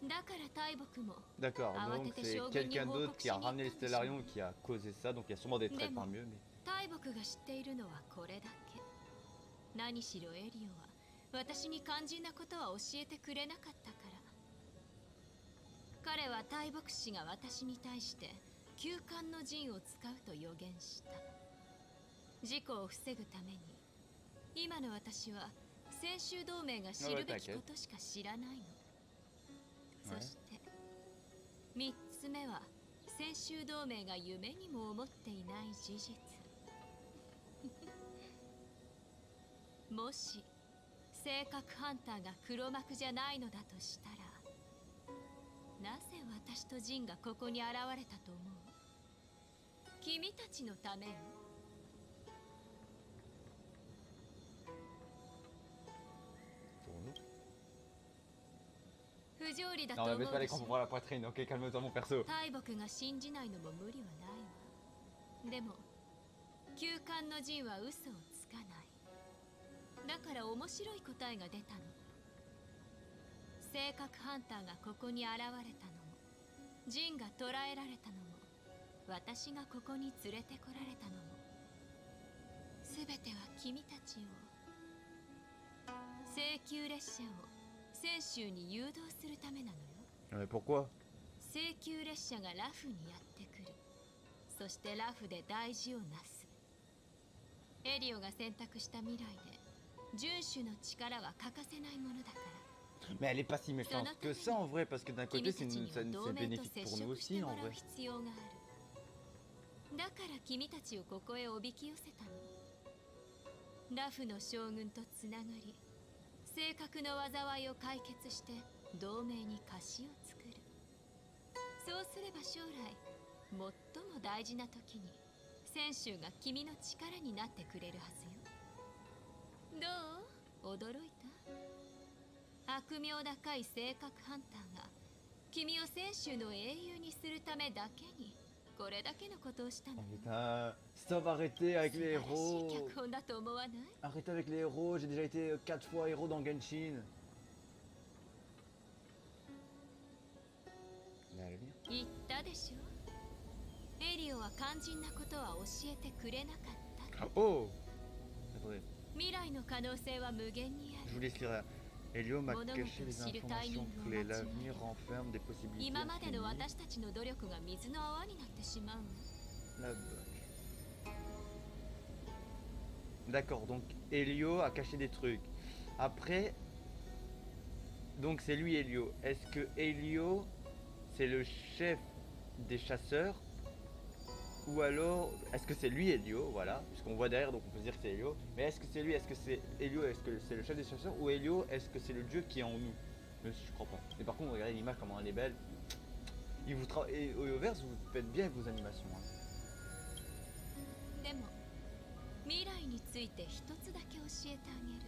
だから大木も D'accord, Ah, donc t'étais c'est chaud, quelqu'un Gagné, d'autre qui a Rokokushi, ramené les Nita, Stellarions qui a causé ça, donc il y a sûrement des traits Nemo. par mieux, mais... 大木が知っているのはこれだけ。何しろエリオは私に肝心なことは教えてくれなかったから。彼は大牧師が私に対して休館の陣を使うと予言した。事故を防ぐために今の私は泉州同盟が知るべきことしか知らないの。そして3つ目は泉州同盟が夢にも思っていない事実。もし性格ハンターが黒幕じゃないのだとしたら、なぜ私とジンがここに現れたと思う？君たちのためよ。不条理だと Non, 思 mais う pas で l'écran し pour voir ょ。 la poitrine, ok, calme-toi mon perso. 大木が信じないのも無理はないわ。でも休館の陣は嘘をつかない。だから面白い答えが出たの。性格ハンターがここに現れたのも、陣が捕らえられたのも、私がここに連れてこられたのも、全ては君たちを、請求列車を泉州に誘導するためなのよ。 Mais pourquoi? 請求列車がラフにやってくる。そしてラフで大事をなす。エリオが選択した未来で遵守の力は欠かせないものだから。 Mais elle est pas si méchante que ça en vrai, parce que d'un côté 君たちには c'est 同盟と bénéfique 接 pour nous 触して aussi も en らう vrai. 必要がある。だから君たちをここへおびき寄せたの。ラフの将軍とつながり、性格の災いを解決して同盟に貸しを作る。そうすれば将来最も大事な時に泉州が君の力になってくれるはずよ。どう？驚いた？悪名高い性格ハンターが君を泉州の英雄にするためだけにこれだけのことをしたの。 Oh putain, stop, arrêtez avec les 素晴らしい héros. 脚本だと思わない？ Arrêtez avec les héros, j'ai déjà été 4 fois héros dans Genshin. Là, elle vient. 言ったでしょ。エリオは肝心なことは教えてくれなかった。 Ah, oh! Attendez, 未来の可能性は無限にあ je る。 vous laisse lire. Elio m'a Mono caché les Moto, informations Shiru clés. Timing, L'avenir Machi. renferme des possibilités 今までの infinies. 私たちの努力が水の泡になってしまうの。 La bug. D'accord, donc Elio a caché des trucs. Après, donc c'est lui Elio. Est-ce que Elio c'est le chef des chasseurs? Ou alors, est-ce que c'est lui Elio? Voilà, puisqu'on voit derrière, donc on peut se dire que c'est Elio. Mais est-ce que c'est lui? Est-ce que c'est Elio? Est-ce que c'est le chef des chasseurs? Ou Elio, est-ce que c'est le dieu qui est en nous? Mais je crois pas. Et par contre, regardez l'image, comment elle est belle. Et au verse, vous faites bien vos animations. Hein. でも未来について一つだけ教えてあげる。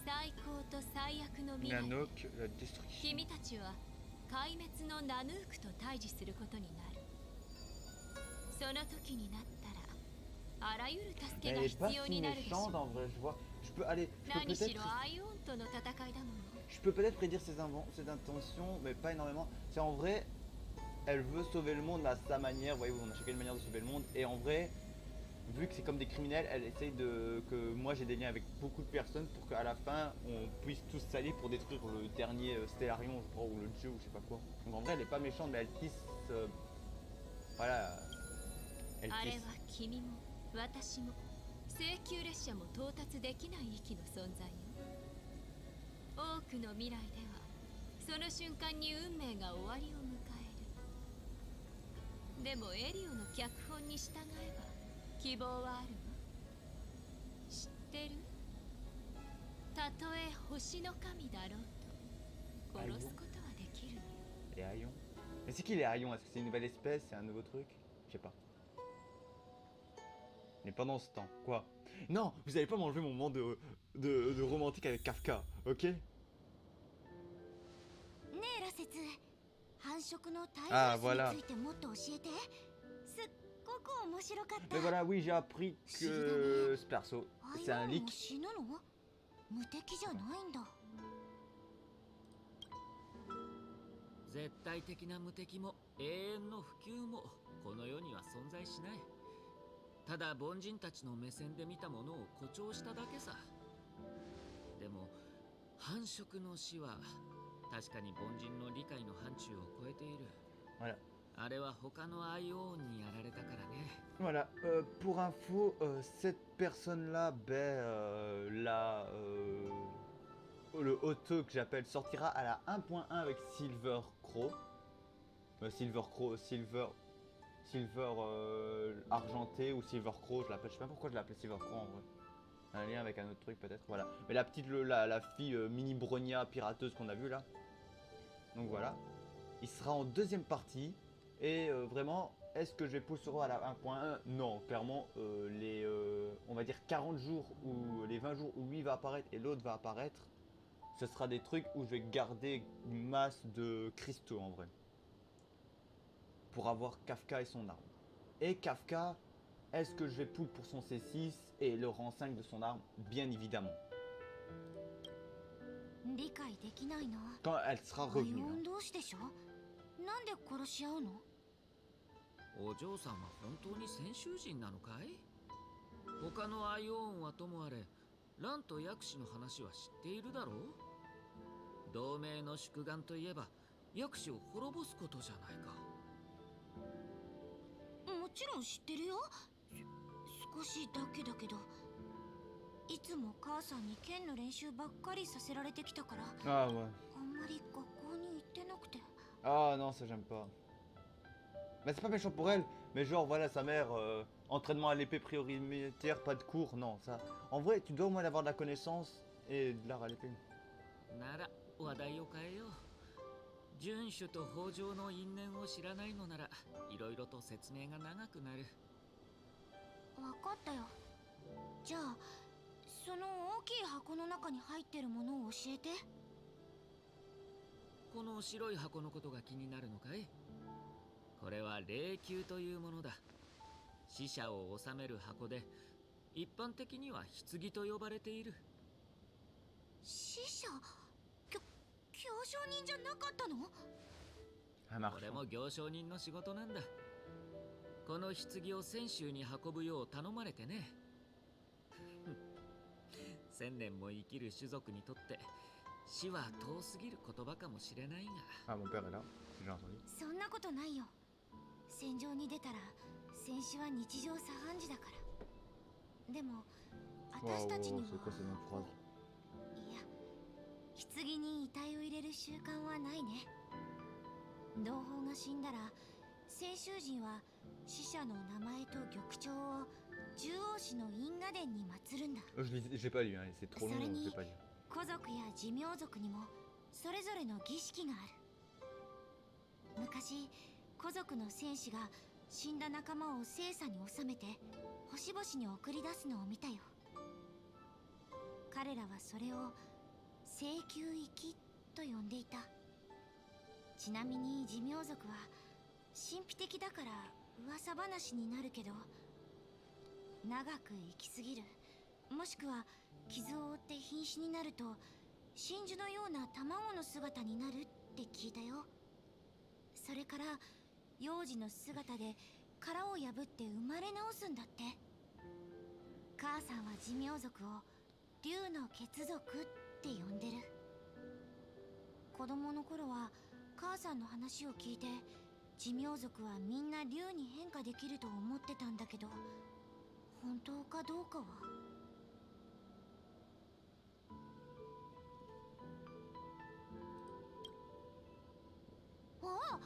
最高と最悪の未来で Nanok, la destruction. 君たちは壊滅のナヌークと対峙することになる。その時になったらあらゆる助け Elle が est pas 必要 si になるでしょ méchante en vrai, je vois. Je peux aller. 何しろアイオンとの戦いだもの。 Je peux peut-être prédire ses intentions, mais pas énormément. C'est en vrai, elle veut sauver le monde à sa manière. Vous voyez, on a chacun une manière de sauver le monde. Et en vrai, vu que c'est comme des criminels, elle essaye que moi j'ai des liens avec beaucoup de personnes pour qu'à la fin on puisse tous s'allier pour détruire le dernier Stellarion, je crois, ou le dieu, ou je sais pas quoi. Donc en vrai, elle est pas méchante, mais elle tisse. Voilà. Elle あれ tisse. は君も私も請求列車も到達できない域の存在よ。多くの未来ではその瞬間に運命が終わりを迎える。でもエリオの脚本に従えば希望はあるわ。知ってる？たとえ星の神だろうと殺すことはできるの。 Les haillons. Mais c'est qui les haillons? Est-ce que c'est une nouvelle espèce? C'est un nouveau truc? Je sais pas. Mais pendant ce temps, quoi? Non, vous allez pas m'enlever mon moment de romantique avec Kafka, ok? ねえ羅刹、繁殖のあ大ー切についてもっと教えて。すっごく面白かった。 Mais voilà, oui, j'ai appris que ce perso, アイ c'est オ un ンも leak. 死ぬの？無敵じゃないんだ。絶対的な無敵も永遠の普及もこの世には存在しない。ただ凡人たちの目線で見たものを誇張しただけさ。でも繁殖の死は確かに凡人の理解の範疇を超えている。 Voilà. あれは他のアイオーンにやられたからね。 Voilà, pour info, cette personne-là, le auto que j'appelle sortira à la 1.1 avec Silver Crow. Silver Crow, Silver argenté ou Silver Crow, je l'appelle, je sais pas pourquoi je l'appelle Silver Crow en vrai. Un lien avec un autre truc peut-être, voilà. Mais la petite, la fille mini Bronia pirateuse qu'on a vue là. Donc voilà. Il sera en deuxième partie. Et vraiment, est-ce que je vais pousser à la 1.1? Non, clairement, on va dire 40 jours ou les 20 jours où lui va apparaître et l'autre va apparaître, ce sera des trucs où je vais garder une masse de cristaux en vrai. Pour avoir Kafka et son arme. Et Kafka, est-ce que je vais pull pour son C6 et le rang 5 de son arme? Bien évidemment. 理解できないな。 Quand elle sera アイ revenue. オ hein. ン同士でしょ？なんで殺し合うの？お嬢さんは本当に先習人なのかい？他のアイオーンはともあれ、ランとヤクシの話は知っているだろう？同盟の宿願といえば、ヤクシを滅ぼすことじゃないか。もちろん知ってるよ。少しだけだけど、いつも母さんに剣の練習ばっかりさせられてきたから、 Ah ouais. あんまり学校に行ってなくて。 Ah non, ça j'aime pas. Bah c'est pas méchant pour elle, mais genre voilà sa mère, entraînement à l'épée prioritaire, pas de cours, non ça. En vrai, tu dois au moins avoir de la connaissance et de l'art à l'épée. なら話題を変えよう。遵守と北条の因縁を知らないのなら、いろいろと説明が長くなる。わかったよ。じゃあ、その大きい箱の中に入ってるものを教えて。この白い箱のことが気になるのかい？これは霊柩というものだ。死者を収める箱で、一般的には棺と呼ばれている。死者？行商人じゃなかったの？ Un こ marchand. れも行商人の仕事なんだ。この棺を泉州に運ぶよう頼まれてね。1000年も生きる種族にとって死は遠すぎる言葉かもしれないが。 Ah mon père est là, j'ai entendu. そんなことないよ。戦場に出たら戦死は日常茶飯事だから。でも Waouh, 私たちには c'est quoi cette même phrase? いや、棺に遺体を入れる習慣はないね。同胞が死んだら泉州人は死者の名前と玉彫を獣王氏の因果殿に祀るんだ。 J'ai pas lu, hein, c'est trop long, Ça, donc Rani. j'ai pas lu. 古族や寿命族にもそれぞれの儀式がある。昔、古族の戦士が死んだ仲間を聖査に収めて星々に送り出すのを見たよ。彼らはそれを聖宮行きと呼んでいた。ちなみに寿命族は神秘的だから噂話になるけど、長く生きすぎる、もしくは傷を負って瀕死になると真珠のような卵の姿になるって聞いたよ。それから幼児の姿で殻を破って生まれ直すんだって。母さんは寿命族を竜の血族って呼んでる。子供の頃は母さんの話を聞いて、寿命族はみんな竜に変化できると思ってたんだけど、本当かどうかは。ああ、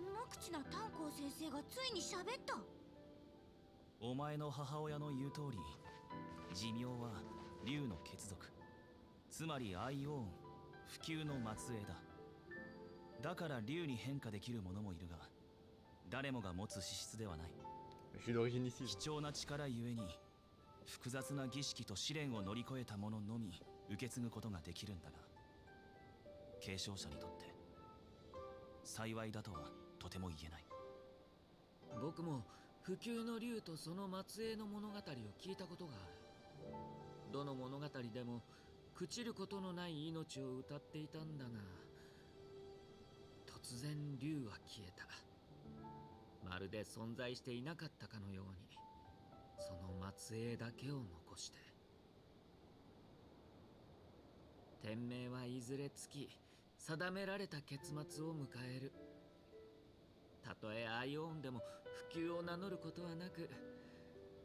無口な炭鉱先生がついに喋った。お前の母親の言う通り、寿命は竜の血族、つまりアイオーン、不朽の末裔だ。だから竜に変化できる者もいるが、誰もが持つ資質ではない。 Je suis d'origine ici. 貴重な力ゆえに複雑な儀式と試練を乗り越えた者のみ受け継ぐことができるんだが、継承者にとって幸いだとはとても言えない。僕も不朽の竜とその末裔の物語を聞いたことがある。どの物語でも朽ちることのない命を歌っていたんだが、突然竜は消えた。まるで存在していなかったかのように、その末裔だけを残して。天命はいずれ尽き、定められた結末を迎える。たとえアイオーンでも普及を名乗ることはなく、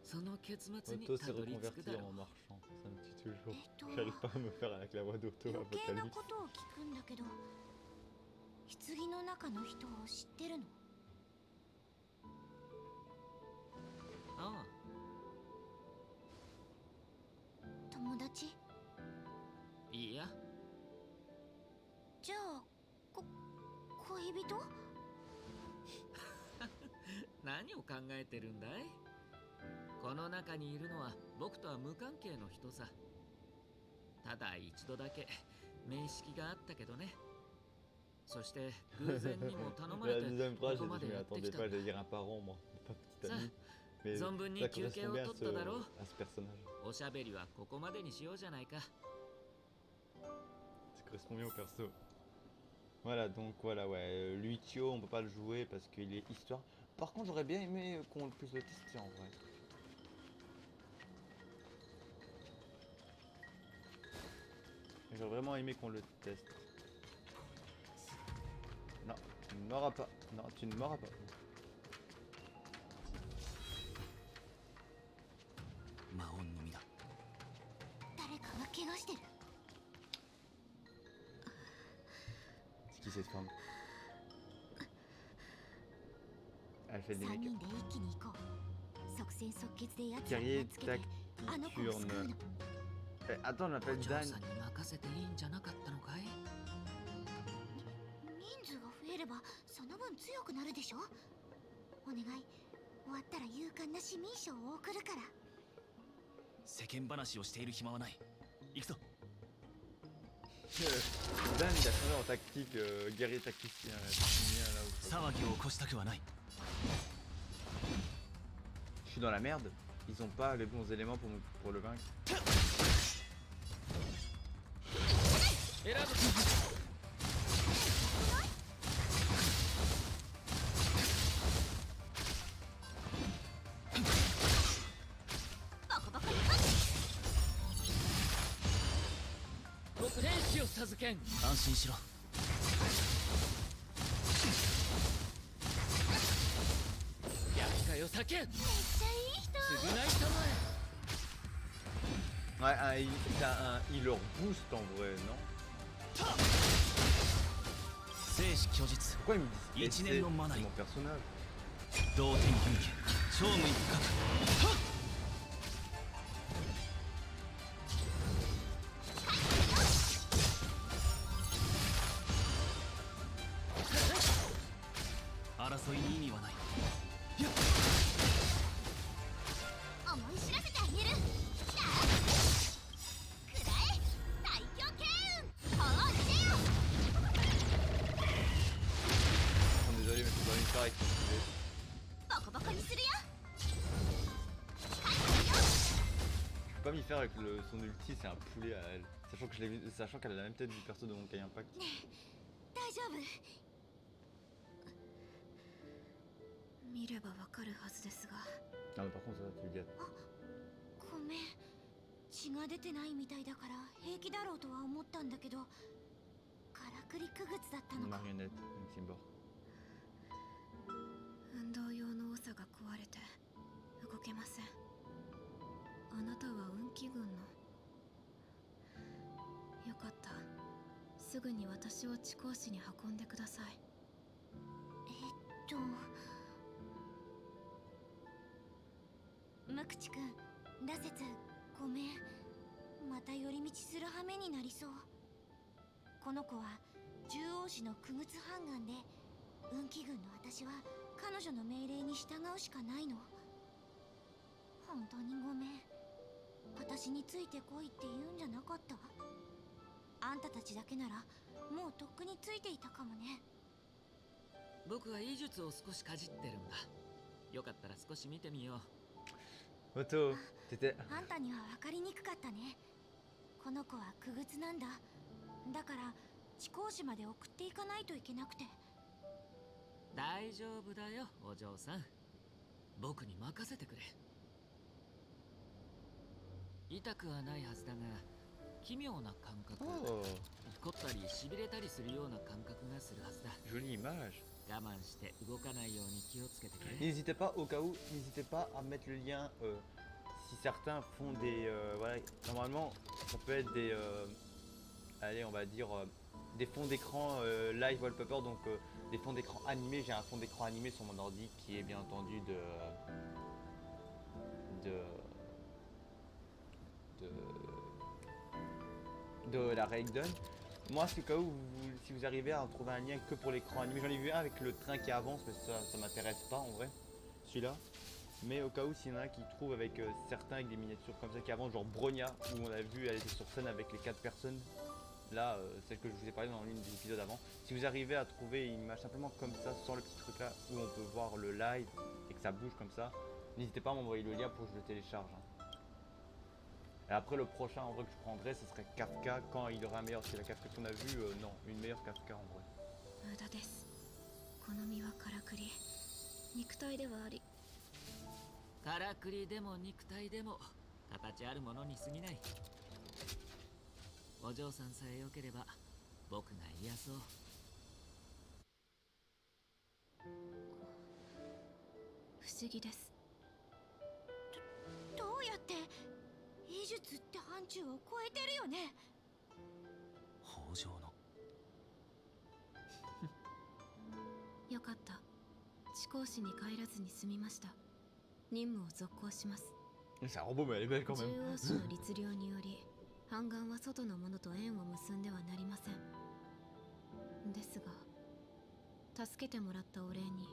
その結末に Otto た s'est どり着くだ reconverti ろ en う。 marchand. Ça me tue toujours. Etto. J'arrive pas à me faire avec la voix d'Otto 余計な Apocalypse. ことを聞くんだけど、棺の中の人を知ってるの？あ友達？あ、いいや。じゃあ恋人？何を考えてるんだい？この中にいるのは僕とは無関係の人さ。ただ一度だけ面識があったけどね。そして偶然にも頼ま La れて deuxième こ phrase, こま je で m'y やって attendais きたん pas, だ。 j'allais dire un parent, moi, pas petite amie. Mais 存分に ça 休憩を correspond bien 取っただろう。 à ce personnage. おしゃべりはここまでにしようじゃないか。 Ça correspond bien au perso. Voilà, donc voilà, ouais. Luichio, on peut pas le jouer parce qu'il est histoire. Par contre, j'aurais bien aimé qu'on puisse le tester en vrai. J'aurais vraiment aimé qu'on le teste. Non, tu ne m'auras pas. Non, tu ne m'auras pas. 魔音の実だ。誰かが怪我してる。 C'est qui cette femme? Elle fait des 3 mecs. 人で一気に行こう。即戦即決でやつらを Guerrier やっつけてあの子を救う tacticurne. の。 Eh, attends, on お appelle 嬢 Dan. さんに任せていいんじゃなかったのかい？人数が増えればその分強くなるでしょ。お願い、終わったら勇敢な市民賞を送るから。世間話をしている暇はない。行くぞ。 Dan, il a changé en tactique, guerrier tacticien. Là, où- 騒ぎを起こしたくはない。 Je suis dans la merde. Ils ont pas les bons éléments pour le vaincre. 選ぶ。 バカバカに僕天使を授けん。安心しろ。厄介を避けん。めっちゃいい人。償いたま Ouais, il leur boost en vrai, non? 生死拒絶。 Pourquoi ils me disent Ichinen essai no Manai. C'est mon personnage. 同点本家。超無一角。争いに意味はない。思い知らせてあげる。くらえ最強剣雲放してよ。 Oh, désolé, mais c'est pas une pareille qui me suivait. ボコボコにするよ。 Je peux pas m'y faire avec son ulti, c'est un poulet à elle. Sachant qu'elle a la même tête du perso de Honkai Impact. 大丈夫。見ればわかるはずですが。 Non, mais par contre, ça, tu le gâtes. ごめん、血が出てないみたいだから平気だろうとは思ったんだけど、からくりくぐつだったの Une か。 marionnette, une cyborg. 運動用の長が壊れて動けません。あなたは運気軍の。よかった。すぐに私を地高市に運んでください。無口くん、羅刹、ごめん。また寄り道する羽目になりそう。この子は獣王子の傀儡判官で運気軍の私は彼女の命令に従うしかないの。本当にごめん。私についてこいって言うんじゃなかった。あんたたちだけならもうとっくについていたかもね。僕は医術を少しかじってるんだ。よかったら少し見てみよう。 Otto, t'étais. あんたには分かりにくかったね。この子は傀儡なんだ。だから地高市まで送っていかないといけなくて。大丈夫だよ、お嬢さん。僕に任せてくれ。痛くはないはずだが、奇妙な感覚、 Oh, 凝ったりしびれたりするような感覚がするはずだ。 jolie image. 我慢して動かないように気をつけてくれ。 N'hésitez pas, au cas où, n'hésitez pas à mettre le lien si certains font des. Voilà, normalement, ça peut être des. Allez, on va dire. Des fonds d'écran live wallpaper, donc des fonds d'écran animés. J'ai un fond d'écran animé sur mon ordi qui est bien entendu de la Raiden. Moi, c'est au cas où, si vous arrivez à en trouver un lien que pour l'écran animé, j'en ai vu un avec le train qui avance, mais ça m'intéresse pas en vrai, celui-là. Mais au cas où, s'il y en a un qui trouve avec certains avec des miniatures comme ça qui avancent, genre Bronya, où on a vu elle était sur scène avec les 4 personnes. Là, celle que je vous ai parlé dans l'une des épisodes avant. Si vous arrivez à trouver une image simplement comme ça, sans le petit truc là, où on peut voir le live et que ça bouge comme ça, n'hésitez pas à m'envoyer le lien pour que je le télécharge. Et après, le prochain en vrai que je prendrai, ce serait Kafka quand il aura un meilleur. C'est la Kafka qu'on a vu, non, une meilleure Kafka en vrai. 無駄です。この身はからくり、肉体ではあり。からくりでも肉体でも形あるものに過ぎない。お嬢さんさえ良ければ僕が癒そう。不思議です。どうやって医術って範疇を超えてるよね。北条の。よかった。地高市に帰らずに済みました。任務を続行します。 C'est un robot, mais elle est belle quand même. 獣王子の律令により判官は外の者と縁を結んではなりません。ですが助けてもらったお礼に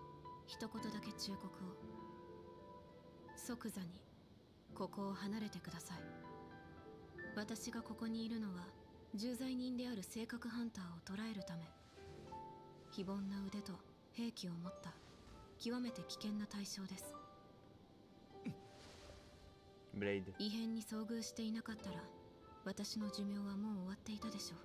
一言だけ忠告を。即座にここを離れてください。私がここにいるのは重罪人である性格ハンターを捕らえるため。非凡な腕と兵器を持った極めて危険な対象です。 Blade. 異変に遭遇していなかったら私の寿命はもう終わっていたでしょう。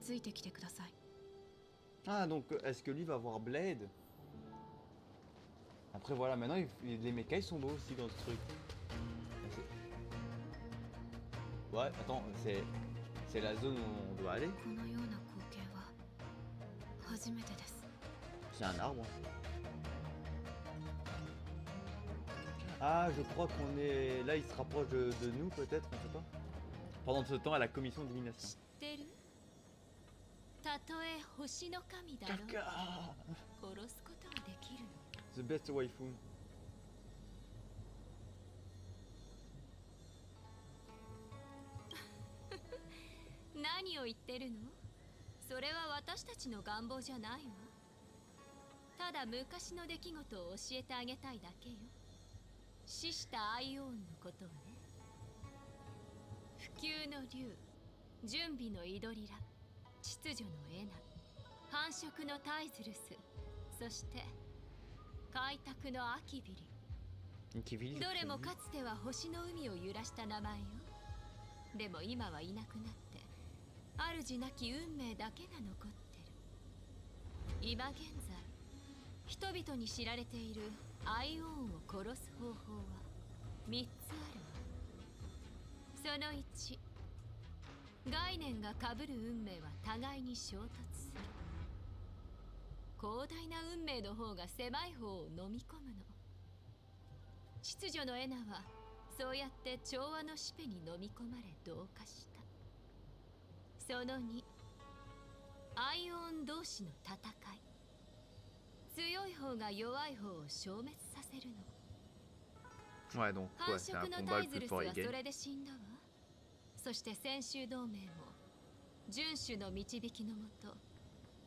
ついてきてください。 Ah, donc est-ce que lui va avoir Blade? Après voilà, maintenant les mechas ils sont beaux aussi dans ce truc. Ouais, attends, c'est la zone où on doit aller. このような光景は初めてです。 C'est un arbre. Ah, je crois qu'on est... Là, il se rapproche de nous peut-être, on sait pas. Pendant ce temps, à la commission d'élimination. 知ってる？たとえ星の神だろう。 Kafka! 殺すことはできるの。 The best waifu. 何を言ってるの？それは私たちの願望じゃないわ。ただ昔の出来事を教えてあげたいだけよ。死したアイオーンのことをね。不朽の竜、準備のイドリラ、秩序のエナ、繁殖のタイズルス、そして開拓のアキビリ。どれもかつては星の海を揺らした名前よ。でも今はいなくなって主なき運命だけが残ってる。今現在人々に知られているアイオーンを殺す方法は3つあるわ。その1、概念が被る運命は互いに衝突する。広大な運命の方が狭い方を飲み込むの。秩序のエナはそうやって調和のシペに飲み込まれ同化した。その2、アイオン同士の戦い。強い方が弱い方を消滅させるの。 Ouais, donc, 繁 ouais, c'est un 殖の combat タ le イズ plus ルス fort は il そ gagne. れで死んだわ。そして先週同盟も遵守の導きのもと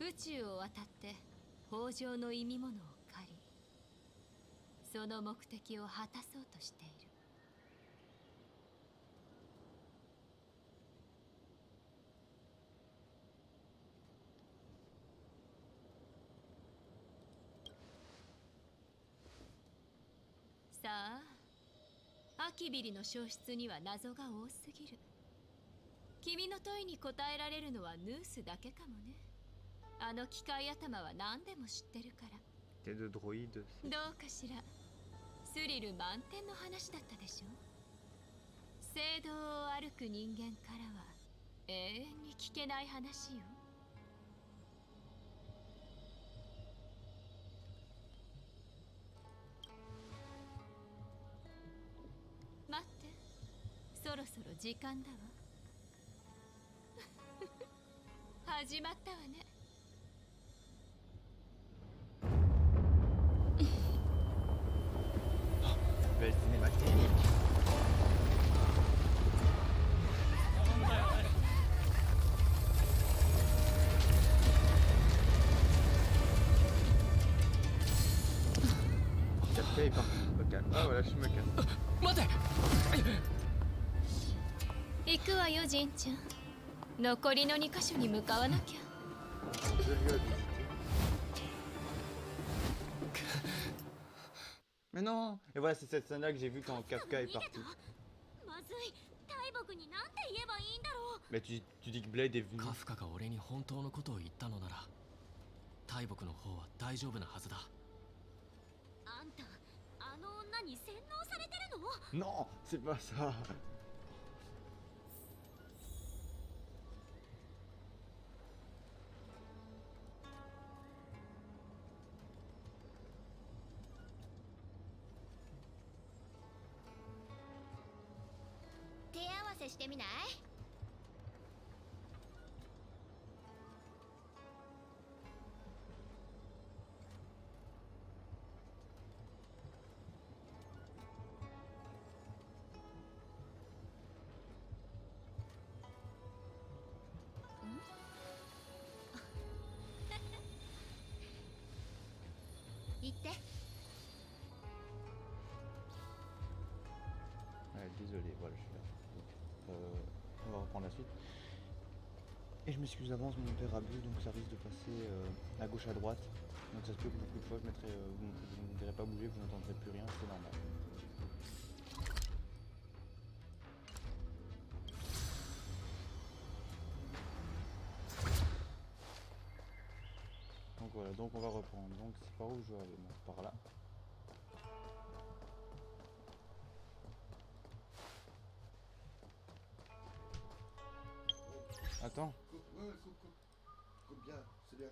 宇宙を渡って豊穣の意味物を借り、その目的を果たそうとしている。さあ、アキビリの消失には謎が多すぎる。君の問いに答えられるのはヌースだけかもね。あの機械頭は何でも知ってるから。 T'es de droïde. どうかしら。スリル満点の話だったでしょ。聖堂を歩く人間からは永遠に聞けない話よ。待って、そろそろ時間だわ。始まったわね。Belle cinématique. Capté, il part. Ok. Ah voilà, je me casse. 待て。行くわよ、ジンちゃん。残りの2カ所に向かわなきゃ。 Mais non. Et voilà, c'est cette scène-là que j'ai vu quand Kafka est parti. まずい。大木になんて言えばいいんだろう。 Mais tu dis que Blade est venu. カフカが俺に本当のことを言ったのなら、大木の方は大丈夫なはずだ。あんた、あの女に洗脳されてるの？ Non, c'est pas ça. 手合わせしてみない？言って。 Ouais, désolé, voilà, je suis là. Donc, on va reprendre la suite. Et je m'excuse d'avance, mon père a bu, donc ça risque de passer à gauche à droite. Donc ça se peut que beaucoup de fois je mettrai, vous ne me verrez pas bouger, vous n'entendrez plus rien, c'est normal. Donc voilà, donc on va reprendre. Donc c'est par où je dois aller? Bon, par là. Attends. Coupe bien, c'est bien.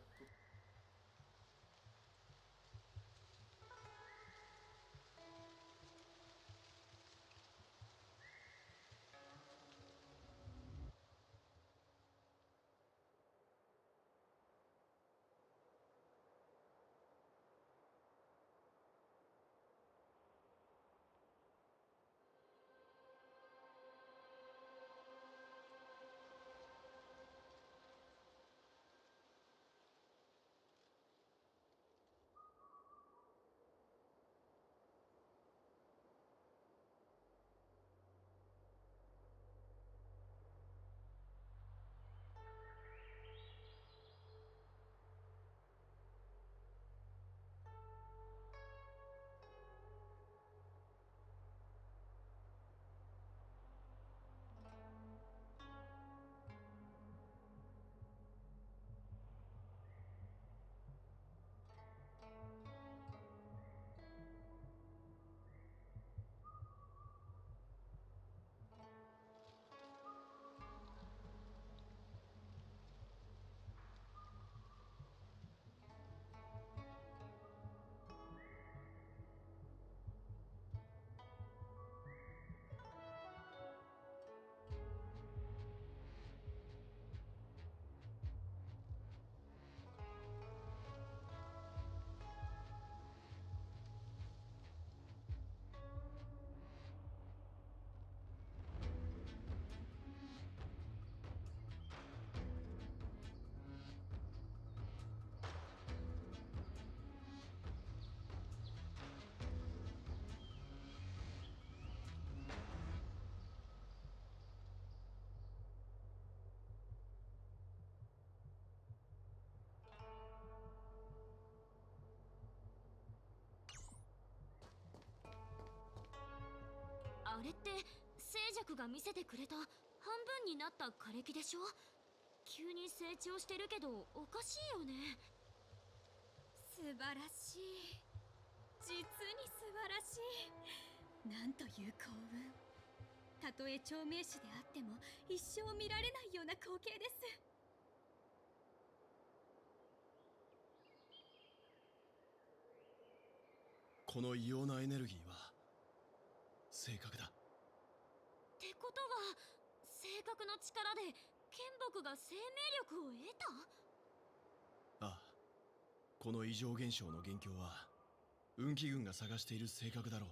れって静寂が見せてくれた半分になった枯れ木でしょ。急に成長してるけどおかしいよね。素晴らしい。実に素晴らしい。なんという幸運。たとえ長命種であっても一生見られないような光景です。この異様なエネルギーは正確だ。ってことは性格の力で剣木が生命力を得た。ああ、この異常現象の元凶は運気軍が探している性格だろう。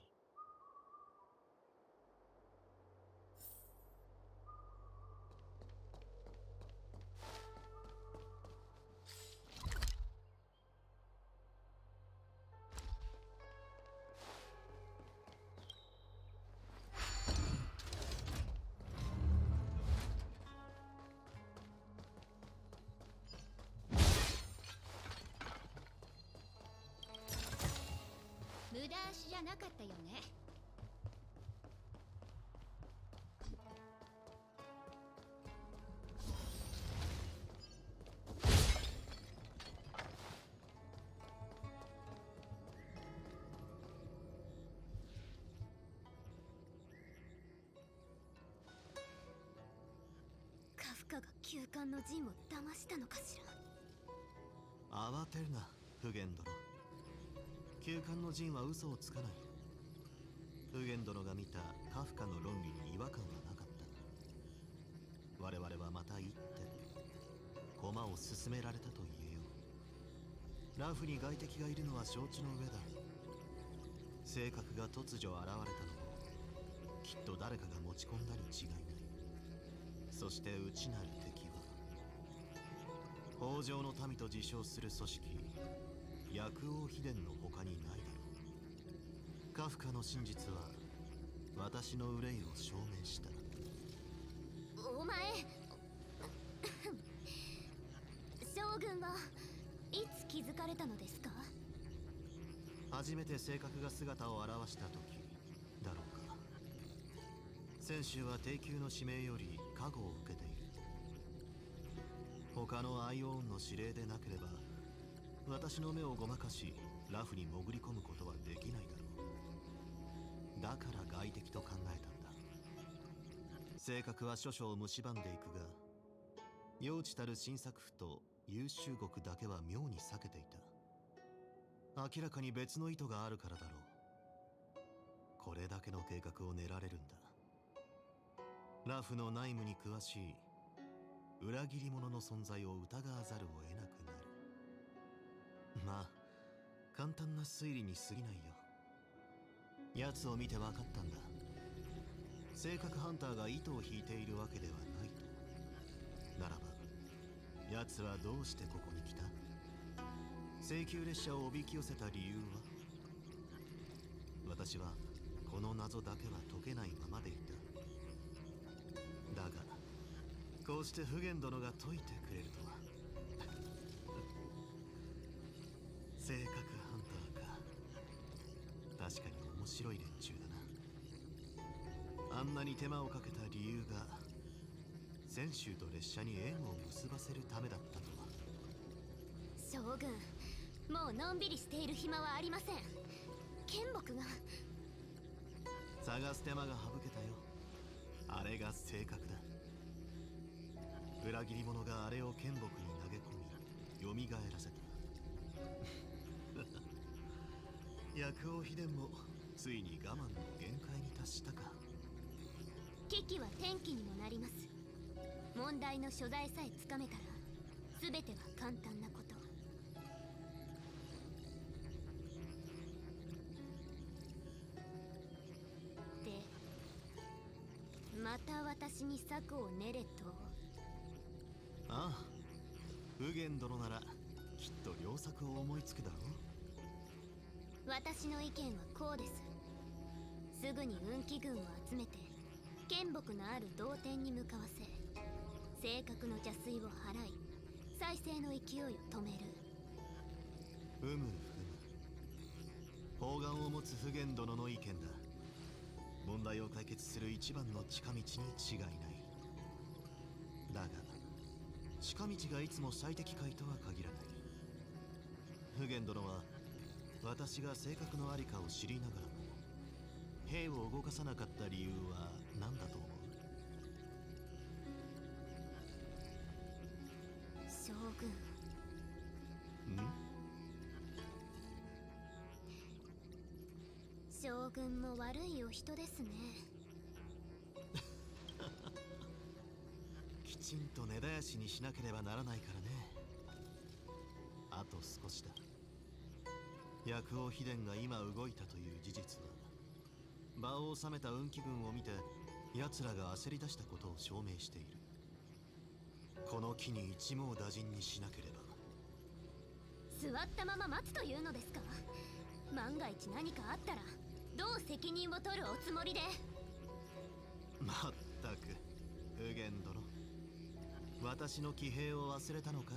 無駄足じゃなかったよね。カフカが旧館の陣を騙したのかしら。慌てるな、フゲン殿。旧館の陣は嘘をつかない。フゲン殿が見たカフカの論理に違和感はなかった。我々はまた一手駒を進められたと言えよう。ラフに外敵がいるのは承知の上だ。性格が突如現れたのもきっと誰かが持ち込んだに違いない。そして内なる敵は北条の民と自称する組織薬王秘伝の他にないだろう。カフカの真実は私の憂いを証明した。お前将軍はいつ気づかれたのですか。初めて性格が姿を現した時だろうか。先週は帝宮の指名より加護を受けている。他のアイオーンの指令でなければ私の目をごまかしラフに潜り込むことはできないだろう。だから外敵と考えたんだ。性格は少々蝕んでいくが幼稚たる新作府と優秀国だけは妙に避けていた。明らかに別の意図があるからだろう。これだけの計画を練られるんだ。ラフの内務に詳しい裏切り者の存在を疑わざるを得なくなる。まあ簡単な推理に過ぎないよ。奴を見て分かったんだ。性格ハンターが糸を引いているわけではないと。ならば奴はどうしてここに来た。請求列車をおびき寄せた理由は。私はこの謎だけは解けないままでいた。だがこうしてフゲン殿が解いてくれるとは。性格ハンターか。確かに面白い連中だな。あんなに手間をかけた理由が泉州と列車に縁を結ばせるためだったとは。将軍もうのんびりしている暇はありません。剣木が探す手間が省けたよ。あれが性格だ。裏切り者があれを剣木に投げ込み蘇らせた。薬王秘伝もついに我慢の限界に達したか。危機は天気にもなります。問題の所在さえつかめたら全ては簡単なこと。でまた私に策を練れと。ああ、フゲン殿ならきっと良策を思いつくだろう。私の意見はこうです。すぐに運気軍を集めて剣木のある同点に向かわせ性格の邪推を払い再生の勢いを止める。ふむふむ。砲丸を持つフゲン殿の意見だ。問題を解決する一番の近道に違いない。だが近道がいつも最適解とは限らない。普賢殿は私が性格のありかを知りながらも兵を動かさなかった理由は何だと思う？将軍。将軍も悪いお人ですね。きちんと根絶やしにしなければならないからね。あと少しだ。薬王秘伝が今動いたという事実は場を収めた運気軍を見て奴らが焦り出したことを証明している。この機に一網打尽にしなければ。座ったまま待つというのですか？万が一何かあったらどう責任を取るおつもりで？まったく右賢殿、私の騎兵を忘れたのかい？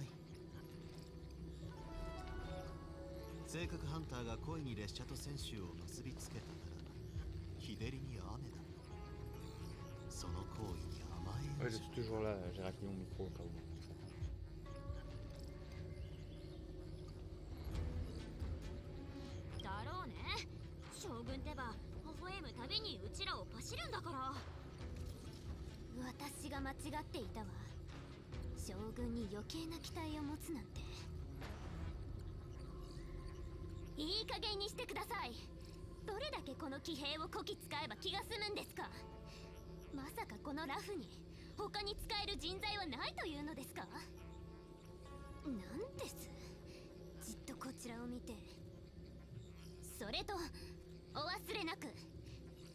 性格ハンターが恋に列車と選手を結びつけたなら日照りに雨だ。その行為に甘え Ouais, よう je じゃ suis toujours là, j'ai raclé mon micro au cas où. だろうね。将軍ってば微笑むたびにうちらをパシるんだから。私が間違っていたわ。将軍に余計な期待を持つなんて。いい加減にしてください。どれだけこの騎兵をこき使えば気が済むんですか？まさかこのラフに他に使える人材はないというのですか？なんです。じっとこちらを見て。それとお忘れなく、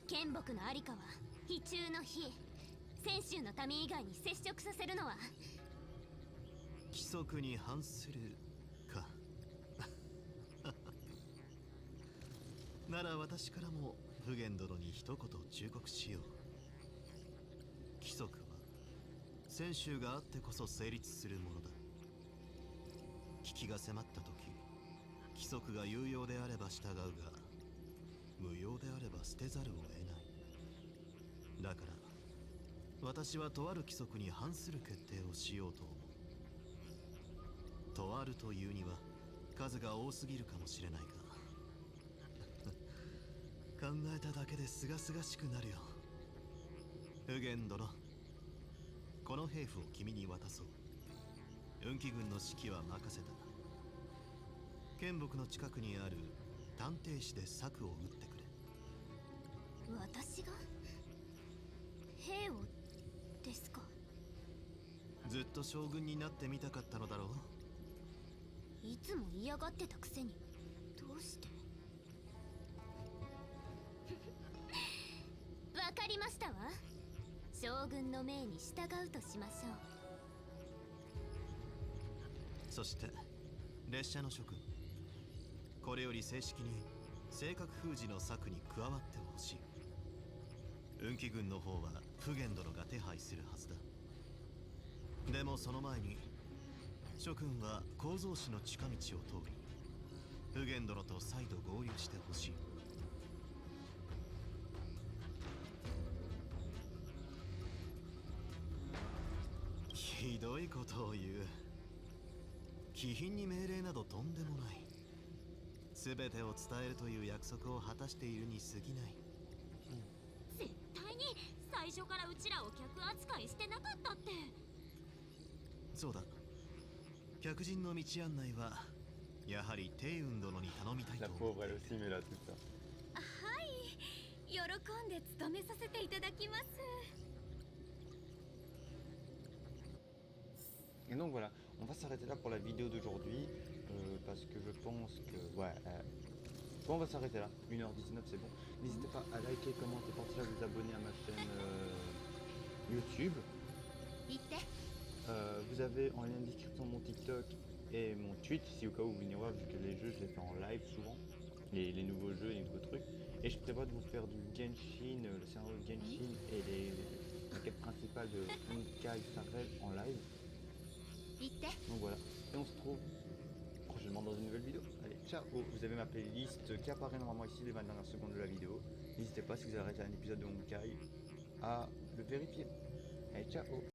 剣木のありかは非中の非。泉州の民以外に接触させるのは規則に反するか。なら私からも普賢殿に一言忠告しよう。規則は泉州があってこそ成立するものだ。危機が迫った時、規則が有用であれば従うが無用であれば捨てざるを得ない。だから私はとある規則に反する決定をしようと思う。とあるというには数が多すぎるかもしれないが考えただけで清々しくなるよ。普賢殿、この兵符を君に渡そう。運気軍の指揮は任せた。剣木の近くにある探偵士で策を打ってくれ。私が兵をですか？ずっと将軍になってみたかったのだろう。いつも嫌がってたくせにどうして？わかりましたわ。将軍の命に従うとしましょう。そして列車の諸君、これより正式に性格封じの策に加わってほしい。運気軍の方は普賢殿が手配するはずだ。でもその前に諸君は構造師の近道を通り普賢殿と再度合流してほしい。ひどいことを言う。気品に命令などとんでもない。全てを伝えるという約束を果たしているに過ぎない。絶対に最初からうちらを客扱いしてなかったって。そうだ、客人の道案内はやはり帝雲殿に頼みたいと La 思う。 pauvre, elle aussi, mais là, tout ça. はい、喜んで務めさせていただきます。 Et donc voilà, on va s'arrêter là pour la vidéo d'aujourd'hui, parce que je pense que, ouais, bon, on va s'arrêter là, 1h19 c'est bon. N'hésitez pas à liker, commenter, partager, à vous abonner à ma chaîne YouTube. 言って。 Vous avez en lien de description mon TikTok et mon Twitch, si au cas où vous venez voir, vu que les jeux je les fais en live souvent, les nouveaux jeux, les nouveaux trucs. Et je prévois de vous faire du Genshin, le scénario de Genshin et la quête principale de Honkai Star Rail en live. 言って。 Donc voilà, et on se retrouve prochainement dans une nouvelle vidéo. Allez, ciao. Vous avez ma playlist qui apparaît normalement ici les 20 dernières secondes de la vidéo. N'hésitez pas si vous avez arrêté un épisode de Honkai à le vérifier. Allez, ciao.